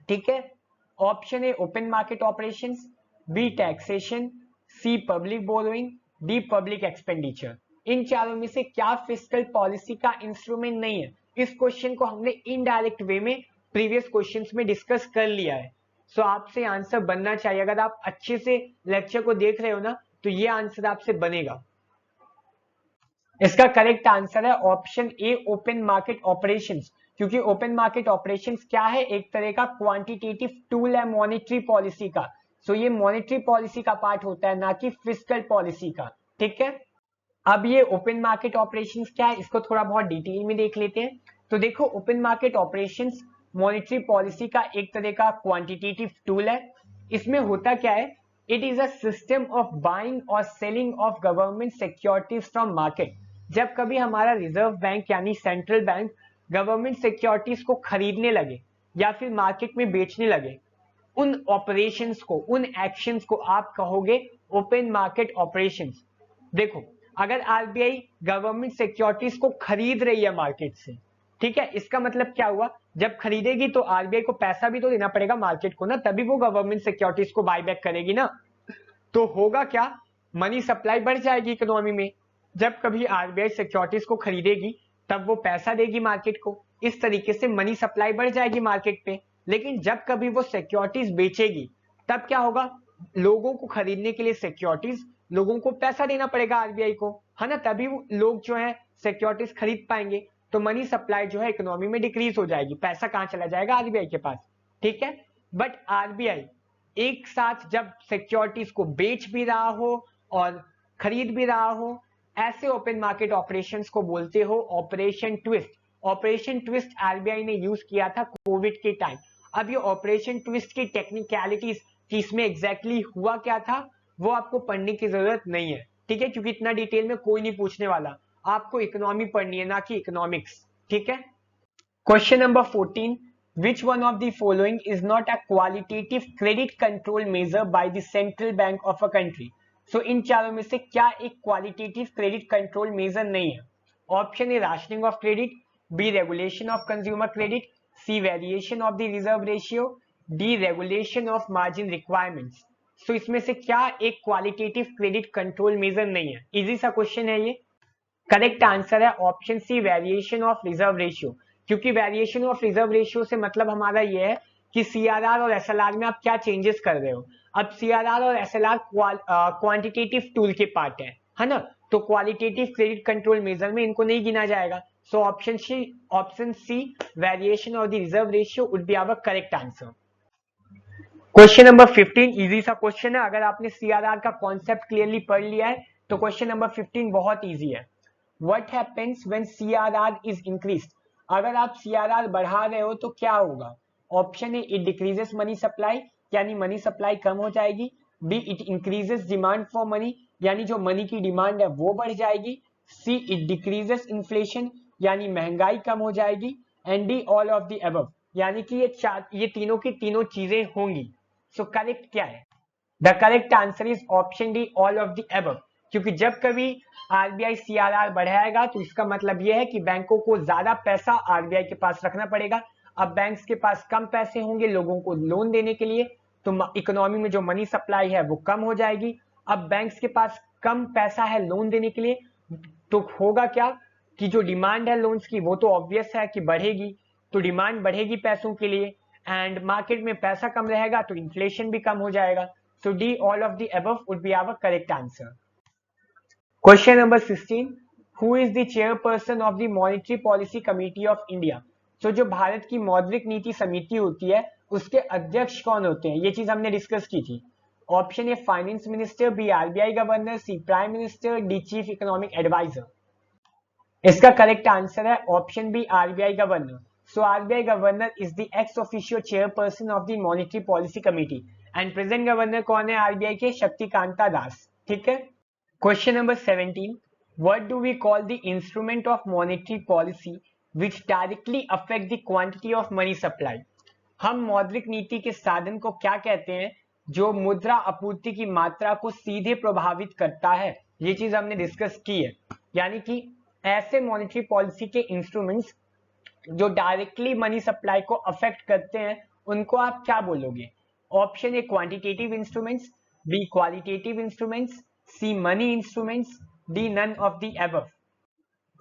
ठीक है, option A open market operations, B taxation, C public borrowing, D public expenditure. इन चारों में से क्या फिस्कल पॉलिसी का इंस्ट्रूमेंट नहीं है? इस क्वेश्चन को हमने इनडायरेक्ट वे में प्रीवियस क्वेश्चंस में डिस्कस कर लिया है। सो आपसे आंसर बनना चाहिए, अगर आप अच्छे से लेक्चर को देख रहे हो ना तो ये आंसर आपसे बनेगा। इसका करेक्ट आंसर है option A open market operations, क्योंकि ओपन मार्केट ऑपरेशंस क्या है? एक तरह का क्वांटिटेटिव टूल है मॉनेटरी पॉलिसी का। सो ये मॉनेटरी पॉलिसी का पार्ट होता है, ना कि फिस्कल पॉलिसी का। ठीक है, अब ये ओपन मार्केट ऑपरेशंस क्या है इसको थोड़ा बहुत डिटेल में देख लेते हैं। तो देखो open market operations monetary policy का एक तरह का क्वांटिटेटिव टूल है। इसमें होता क्या है? It is a system of buying और selling of government securities from market. जब कभी हमारा रिजर्व बैंक यानी सेंट्रल बैंक गवर्नमेंट सिक्योरिटीज को खरीदने लगे या फिर मार्केट में बेचने लगे, उन ऑपरेशंस को, उन एक्शंस को आप कहोगे ओपन मार्केट ऑपरेशंस। देखो अगर आरबीआई गवर्नमेंट सिक्योरिटीज को खरीद रही है मार्केट से, ठीक है, इसका मतलब क्या हुआ? जब खरीदेगी तो आरबीआई को पैसा भी तो देना पड़ेगा मार्केट को ना, तभी वो गवर्नमेंट सिक्योरिटीज को बाय बैक करेगी ना। तो होगा क्या? मनी सप्लाई बढ़ जाएगी इकोनॉमी में। जब कभी आरबीआई सिक्योरिटीज को खरीदेगी तब वो पैसा देगी मार्केट को, इस तरीके से मनी सप्लाई बढ़ जाएगी मार्केट पे। लेकिन जब कभी वो सिक्योरिटीज बेचेगी तब क्या होगा? लोगों को खरीदने के लिए सिक्योरिटीज, लोगों को पैसा देना पड़ेगा आरबीआई को, है ना, तभी लोग जो है सिक्योरिटीज खरीद पाएंगे। तो मनी सप्लाई जो है इकोनॉमी में डिक्रीज हो जाएगी, पैसा कहां चला जाएगा? आरबीआई के पास। ठीक है, बट आरबीआई एक साथ जब सिक्योरिटीज को बेच भी रहा हो और खरीद भी रहा हो, ऐसे ओपन मार्केट ऑपरेशंस को बोलते हो operation twist. Operation twist RBI ने यूज किया था कोविड के टाइम। अब ये ऑपरेशन ट्विस्ट की टेक्निकलिटीज कि इसमें एग्जैक्टली हुआ क्या था वो आपको पढ़ने की जरूरत नहीं है, ठीक है, क्योंकि इतना डिटेल में कोई नहीं पूछने वाला, आपको इकोनॉमी पढ़नी है ना कि इकोनॉमिक्स, ठीक है। Question number 14, which one of the following is not a qualitative credit control measure by the central bank of a country? So इन चारों में से क्या एक क्वालिटेटिव क्रेडिट कंट्रोल मेजर नहीं है? Option A rationing of credit, B regulation of consumer credit, C variation of the reserve ratio, D regulation of margin requirements. So इसमें से क्या एक क्वालिटेटिव क्रेडिट कंट्रोल मेजर नहीं है? इजी सा question है ये। करेक्ट आंसर है option C variation of reserve ratio, क्योंकि वेरिएशन ऑफ रिजर्व रेशियो से मतलब हमारा ये है कि सीआरआर और एसएलआर में आप क्या चेंजेस कर रहे हो। अब सीआरआर और एसएलआर क्वांटिटेटिव टूल के पार्ट है ना, तो क्वालिटेटिव क्रेडिट कंट्रोल मेजर में इनको नहीं गिना जाएगा। So option C variation of the reserve ratio would be our correct answer. Question number 15 easy सा क्वेश्चन है, अगर आपने सीआरआर का कॉन्सेप्ट क्लियरली पढ़ लिया है तो क्वेश्चन नंबर 15 बहुत इजी है। What happens when CRR is increased? अगर आप CRR बढ़ा रहे हो तो क्या होगा? Option A it decreases money supply, यानी मनी सप्लाई कम हो जाएगी। B it increases demand for money, यानी जो मनी की डिमांड है वो बढ़ जाएगी। सी इट डिक्रीजेस इन्फ्लेशन, यानी महंगाई कम हो जाएगी। And D all of the above, यानी कि ये तीनों की तीनों चीजें होंगी। सो करेक्ट क्या है? The correct answer is option D all of the above, क्योंकि जब कभी आरबीआई सीआरआर बढ़ाएगा तो इसका मतलब यह है कि बैंकों को ज्यादा पैसा आरबीआई के पास रखना पड़ेगा। अब बैंक्स के पास कम पैसे होंगे लोगों को लोन देने के लिए, तो इकोनॉमी में जो मनी सप्लाई है वो कम हो जाएगी। अब बैंक्स के पास कम पैसा है लोन देने के लिए, तो होगा क्या कि जो डिमांड है लोन्स की वो तो ऑब्वियस है कि बढ़ेगी, तो डिमांड बढ़ेगी पैसों के लिए, एंड मार्केट में पैसा कम रहेगा तो इन्फ्लेशन भी कम हो जाएगा। So D all of the above would be our correct answer. Question number 16, who is the chairperson of the Monetary Policy Committee of India? So जो भारत की मौद्रिक नीति समिति होती है उसके अध्यक्ष कौन होते हैं, ये चीज हमने डिस्कस की थी। Option A finance minister, B RBI governor, C prime minister, D chief economic adviser. इसका करेक्ट आंसर है option B RBI governor. So RBI governor is the ex officio chairperson of the monetary policy committee, and present governor कौन है RBI के? शक्तिकांता दास, ठीक है। Question number 17, what do we call the instrument of monetary policy which directly affect the quantity of money supply? हम मौद्रिक नीति के साधन को क्या कहते हैं जो मुद्रा आपूर्ति की मात्रा को सीधे प्रभावित करता है? ये चीज हमने डिस्कस की है, यानी कि ऐसे मॉनेटरी पॉलिसी के इंस्ट्रूमेंट्स जो डायरेक्टली मनी सप्लाई को अफेक्ट करते हैं उनको आप क्या बोलोगे? Option A quantitative instruments, B qualitative instruments, C money instruments, D none of the above.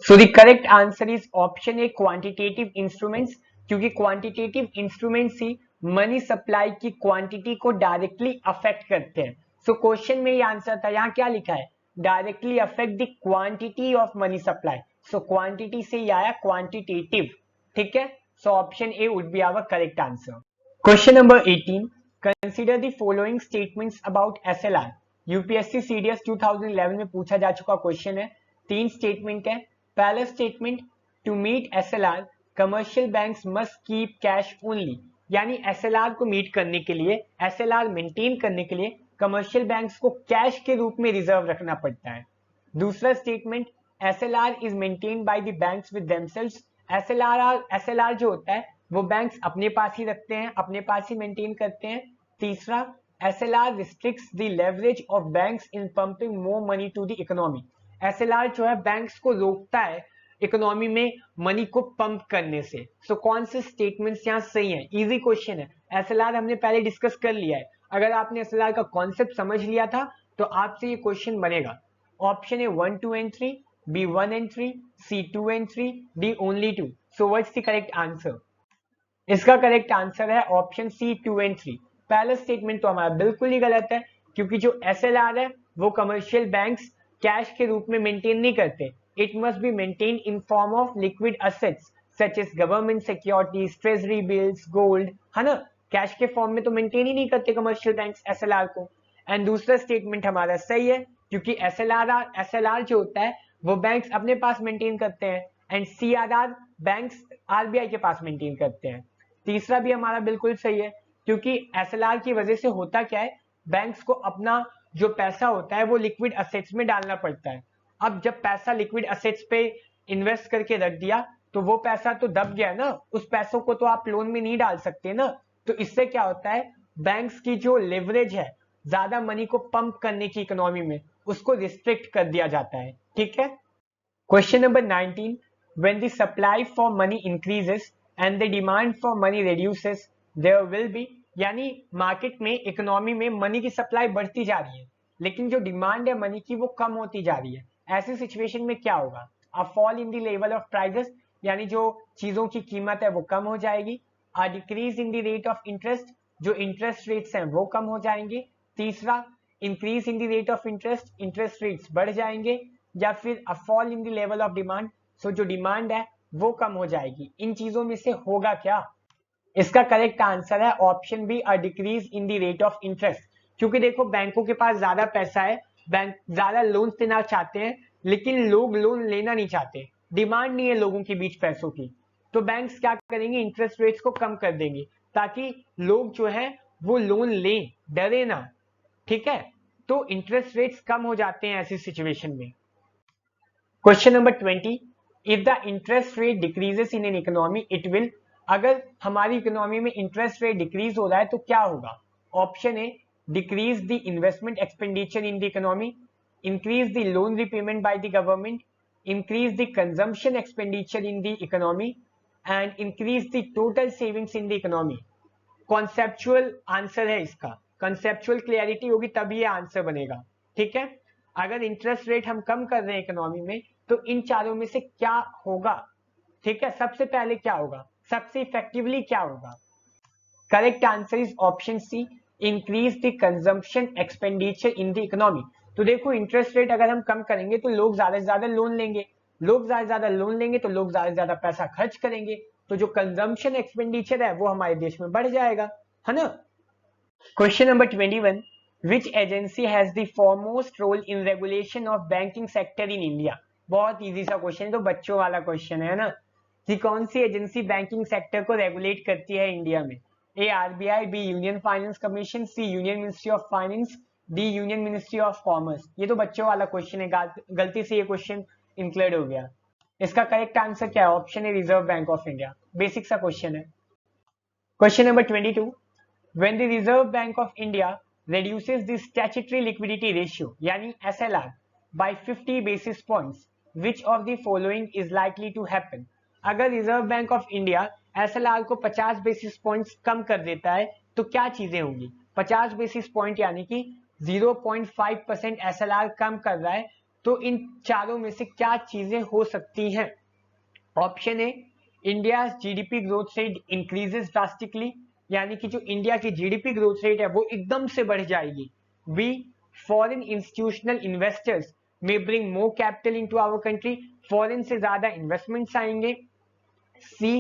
So the correct answer is option A quantitative instruments, क्योंकि quantitative instruments ही money supply की quantity को डायरेक्टली अफेक्ट करते हैं। So question में ये answer था, यहाँ क्या लिखा है? Directly affect the quantity of money supply, so quantity से ही आया क्वांटिटेटिव, ठीक है। So option A would be our correct answer. Question number 18, consider the following statements about SLR. UPSC CDS 2011 में पूछा जा चुका क्वेश्चन है। 3 स्टेटमेंट है। पहला statement, to meet SLR commercial banks must keep cash only, यानी एसएलआर को meet करने के लिए, एसएलआर मेंटेन करने के लिए कमर्शियल बैंक्स को कैश के रूप में रिजर्व रखना पड़ता है। दूसरा statement, SLR is maintain by the banks with themselves, SLR जो होता है वो बैंक्स अपने पास ही रखते हैं, अपने पास ही मेंटेन करते हैं। तीसरा, SLR restricts the leverage of banks in pumping more money to the economy. SLR जो है बैंक्स को रोकता है इकोनॉमी में मनी को पंप करने से। सो कौन से स्टेटमेंट्स यहाँ सही हैं? इजी क्वेश्चन है। SLR हमने पहले डिस्कस कर लिया है। अगर आपने SLR का कॉन्सेप्ट समझ लिया था तो आपसे ये क्वेश्चन बनेगा। Option A 1, 2 and 3, B 1 and 3, C 2 and 3, D only 2। So what's the correct answer? इसका करेक्ट आंसर है ऑप्शन सी 2 and 3। पहला स्टेटमेंट तो हमारा बिल्कुल ही गलत है, क्योंकि जो एसएलआर है वो कमर्शियल बैंक्स कैश के रूप में मेंटेन नहीं करते। It must be maintain in form of liquid assets such as government securities, treasury bills, gold, है ना। कैश के फॉर्म में तो मेंटेन ही नहीं करते कमर्शियल बैंक्स एसएलआर को। एंड दूसरा स्टेटमेंट हमारा सही है, क्योंकि एसएलआर जो होता है वो बैंक्स अपने पास मेंटेन करते हैं, एंड CRR बैंक्स RBI के पास मेंटेन करते हैं। तीसरा भी हमारा बिल्कुल सही है, क्योंकि SLR की वजह से होता क्या है, बैंक्स को अपना जो पैसा होता है वो लिक्विड असेट्स में डालना पड़ता है। अब जब पैसा लिक्विड असेट्स पे इन्वेस्ट करके रख दिया तो वो पैसा तो दब गया ना, उस पैसों को तो आप लोन में नहीं डाल सकते ना। तो इससे क्या होता है, बैंक्स की जो लेवरेज है ज्यादा मनी को पंप करने की इकोनॉमी में, उसको रिस्ट्रिक्ट कर दिया जाता है। ठीक है। Question number 19, when the supply for money increases and the demand for money reduces there will be, यानी मार्केट में इकोनॉमी में मनी की सप्लाई बढ़ती जा रही है लेकिन जो डिमांड है मनी की वो कम होती जा रही है। ऐसी सिचुएशन में क्या होगा, a fall in the level of prices, यानी जो चीजों की कीमत है वो कम हो जाएगी। A decrease in the rate of interest, जो इंटरेस्ट रेट्स हैं वो कम हो जाएंगे। तीसरा, increase in the rate of interest, interest rates बढ़ जाएंगे। या फिर a fall in the level of demand, so जो डिमांड है वो कम हो जाएगी। इन चीजों में से होगा क्या? इसका करेक्ट आंसर है option B, a decrease in the rate of interest. क्योंकि देखो बैंकों के पास ज्यादा पैसा है, बैंक ज्यादा लोन देना चाहते हैं लेकिन लोग लोन लेना नहीं चाहते, डिमांड नहीं है लोगों के बीच पैसों की, तो बैंक्स क्या करेंगे, इंटरेस्ट रेट्स को कम कर देंगे ताकि लोग जो है वो लोन लें, डरे ना। ठीक है, तो इंटरेस्ट रेट्स कम हो जाते हैं ऐसी सिचुएशन में। Question number 20, if the interest rate decreases in an economy it will, अगर हमारी इकोनॉमी में इंटरेस्ट रेट डिक्रीज हो रहा है तो क्या होगा? Option A, decrease the investment expenditure in the economy, increase the loan repayment by the government, increase the consumption expenditure in the economy and increase the total savings in the economy. Conceptual answer है इसका, conceptual clarity होगी तभी ये answer बनेगा। ठीक है, अगर interest rate हम कम कर रहे हैं इकोनॉमी में तो इन चारों में से क्या होगा? ठीक है, सबसे पहले क्या होगा, सबसे इफेक्टिवली क्या होगा? Correct answer is option C, increase the consumption expenditure in the economy. तो देखो इंटरेस्ट रेट अगर हम कम करेंगे तो लोग ज्यादा से ज्यादा लोन लेंगे, लोग ज्यादा से ज्यादा लोन लेंगे तो लोग ज्यादा से ज्यादा पैसा खर्च करेंगे, तो जो कंजम्पशन एक्सपेंडिचर है वो हमारे देश में बढ़ जाएगा, है ना। Question number 21, which agency has the foremost role in regulation of banking sector in India? बहुत इजी सा क्वेश्चन है, तो बच्चों वाला क्वेश्चन है ना, कि कौन सी एजेंसी बैंकिंग सेक्टर को रेगुलेट करती है इंडिया में? A RBI, B union finance commission, C union ministry of finance, D union ministry of commerce. ये तो बच्चों वाला क्वेश्चन है, गलती से ये क्वेश्चन इंक्लूड हो गया। इसका करेक्ट आंसर क्या है? ऑप्शन है Reserve bank of India. Basic सा क्वेश्चन है। Question number 22, when the Reserve Bank of India reduces the statutory liquidity ratio यानी SLR by 50 basis points, which of the following is likely to happen? अगर reserve bank of India SLR को 50 basis points कम कर देता है तो क्या चीजें होंगी? 50 बेसिस पॉइंट यानी कि 0.5% SLR कम कर रहा है, तो इन चारों में से क्या चीजें हो सकती हैं? ऑप्शन ए, India GDP growth rate increases drastically, यानी कि जो इंडिया की जीडीपी ग्रोथ रेट है वो एकदम से बढ़ जाएगी। B, foreign institutional investors may bring more capital into our country, foreign से ज्यादा इन्वेस्टमेंट्स आएंगे। C,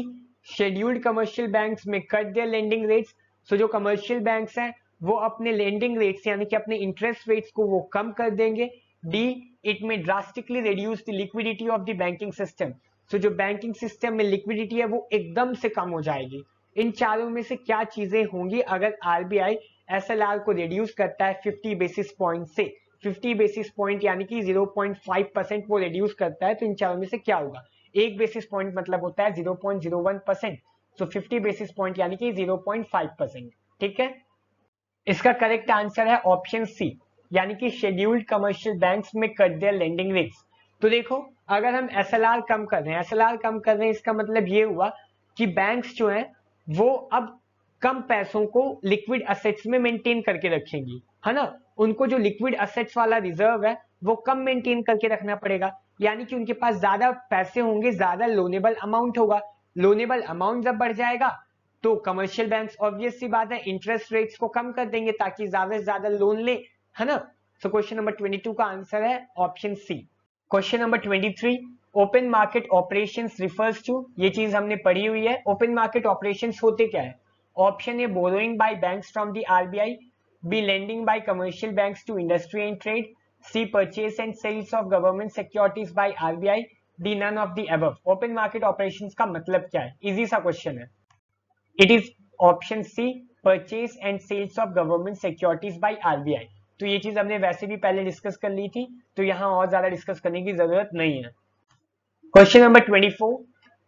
scheduled commercial banks may cut their lending rates, so जो कमर्शियल बैंक्स हैं वो अपने लेंडिंग रेट्स यानी कि अपने इंटरेस्ट रेट्स को वो कम कर देंगे। D, it may drastically reduce the liquidity of the banking system, so जो बैंकिंग सिस्टम में लिक्विडिटी है वो एकदम से कम हो जाएगी। इन चारों में से क्या चीजें होंगी अगर आरबीआई एसएलआर को रिड्यूस करता है 50 बेसिस पॉइंट से? 50 बेसिस पॉइंट यानी कि 0.5% वो रिड्यूस करता है, तो इन चारों में से क्या होगा? एक बेसिस पॉइंट मतलब होता है 0.01%, सो 50 बेसिस पॉइंट यानी कि 0.5%। ठीक है, इसका करेक्ट आंसर है ऑप्शन सी, यानी कि scheduled commercial banks may cut their lending rates. तो देखो अगर हम एसएलआर कम कर रहे हैं, एसएलआर कम कर रहे हैं, इसका मतलब ये हुआ कि बैंक्स जो है वो अब कम पैसों को लिक्विड असेट्स में मेंटेन करके रखेंगी, है ना। उनको जो लिक्विड असेट्स वाला रिजर्व है वो कम मेंटेन करके रखना पड़ेगा, यानी कि उनके पास ज्यादा पैसे होंगे, ज्यादा लोनेबल अमाउंट होगा। लोनेबल अमाउंट जब बढ़ जाएगा तो कमर्शियल बैंक्स ऑब्वियस सी बात है इंटरेस्ट रेट्स को कम कर देंगे ताकि ज्यादा से ज्यादा लोन ले, है ना। सो क्वेश्चन नंबर 22 का आंसर है option C. Question number 23, open market operations refers to, ये चीज हमने पढ़ी हुई है। ओपन मार्केट ऑपरेशंस होते क्या है? Option A, borrowing by banks from the RBI, B, lending by commercial banks to industry and trade, C, purchase and sales of government securities by RBI, D none of the above. Open market operations का मतलब क्या है? Easy सा question है। It is option C, purchase and sales of government securities by RBI. तो ये चीज हमने वैसे भी पहले डिस्कस कर ली थी, तो यहाँ और ज्यादा डिस्कस करने की जरूरत नहीं है। Question number 24,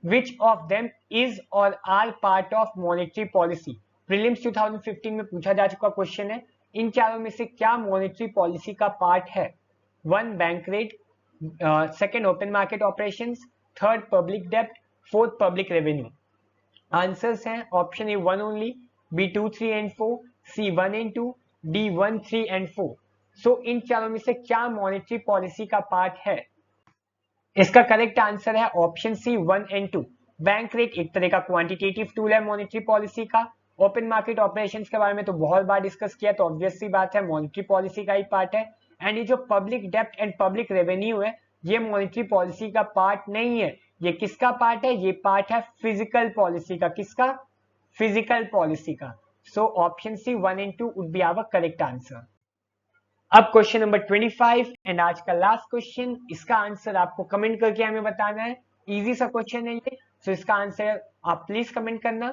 which of them is or are part of monetary policy? Prelims 2015 में पूछा जा चुका क्वेश्चन है। इन चारों में से क्या मॉनेटरी पॉलिसी का पार्ट है? 1 bank rate, second open market operations, third public डेब्ट, फोर्थ पब्लिक रेवेन्यू। आंसर्स हैं option A 1 only, B 2, 3 and 4, C 1 and 2, D 1, 3 and 4। So इन चारों में से क्या मॉनेटरी पॉलिसी का पार्ट है? इसका करेक्ट आंसर है option C 1 and 2। Bank rate एक तरह का क्वांटिटेटिव टूल है मॉनेटरी पॉलिसी का। ओपन मार्केट ऑपरेशंस के बारे में तो बहुत बार डिस्कस किया, तो ऑब्वियस सी बात है मॉनेटरी पॉलिसी का ही पार्ट है। एंड ये जो पब्लिक डेब्ट एंड पब्लिक रेवेन्यू है, ये मॉनेटरी पॉलिसी का पार्ट नहीं है। ये किसका पार्ट है? ये पार्ट है फिजिकल पॉलिसी का। किसका? फिजिकल पॉलिसी का। So option C 1 and 2 would be our correct answer. अब क्वेश्चन नंबर 25 एंड आज का लास्ट क्वेश्चन। इसका आंसर आपको कमेंट करके हमें बताना है। इजी सा क्वेश्चन है ये, सो इसका आंसर आप प्लीज कमेंट करना।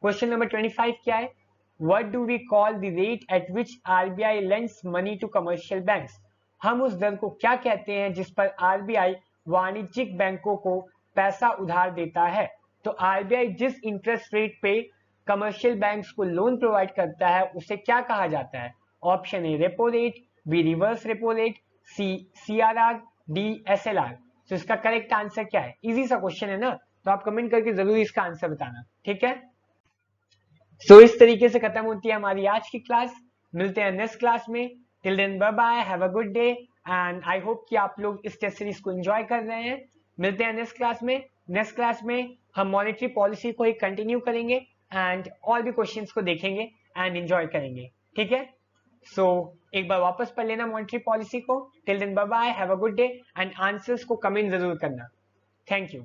क्वेश्चन नंबर 25 क्या है? What do we call the rate at which RBI lends money to commercial banks? हम उस दर को क्या कहते हैं जिस पर आरबीआई वाणिज्यिक बैंकों को पैसा उधार देता है? तो आरबीआई जिस इंटरेस्ट रेट पे कमर्शियल बैंक्स को लोन प्रोवाइड करता है उसे क्या कहा जाता है? Option A repo rate, B reverse repo rate, C CRR, D SLR. तो इसका करेक्ट आंसर क्या है? इजी सा क्वेश्चन है ना, तो आप कमेंट करके जरूर इसका आंसर बताना, ठीक है। सो इस तरीके से खत्म होती है हमारी आज की क्लास। मिलते हैं नेक्स्ट क्लास में। Till then bye bye, have a good day and I hope कि आप लोग इस टेस्ट सीरीज को एंजॉय कर रहे हैं। मिलते हैं नेक्स्ट क्लास में। नेक्स्ट क्लास में हम मॉनेटरी पॉलिसी को ही कंटिन्यू करेंगे एंड और भी क्वेश्चंस को देखेंगे एंड एंजॉय करेंगे, ठीक है। सो एक बार वापस पढ़ लेना मॉनेटरी पॉलिसी को। Till then bye bye, have a good day and answers को कमेंट जरूर करना। Thank you.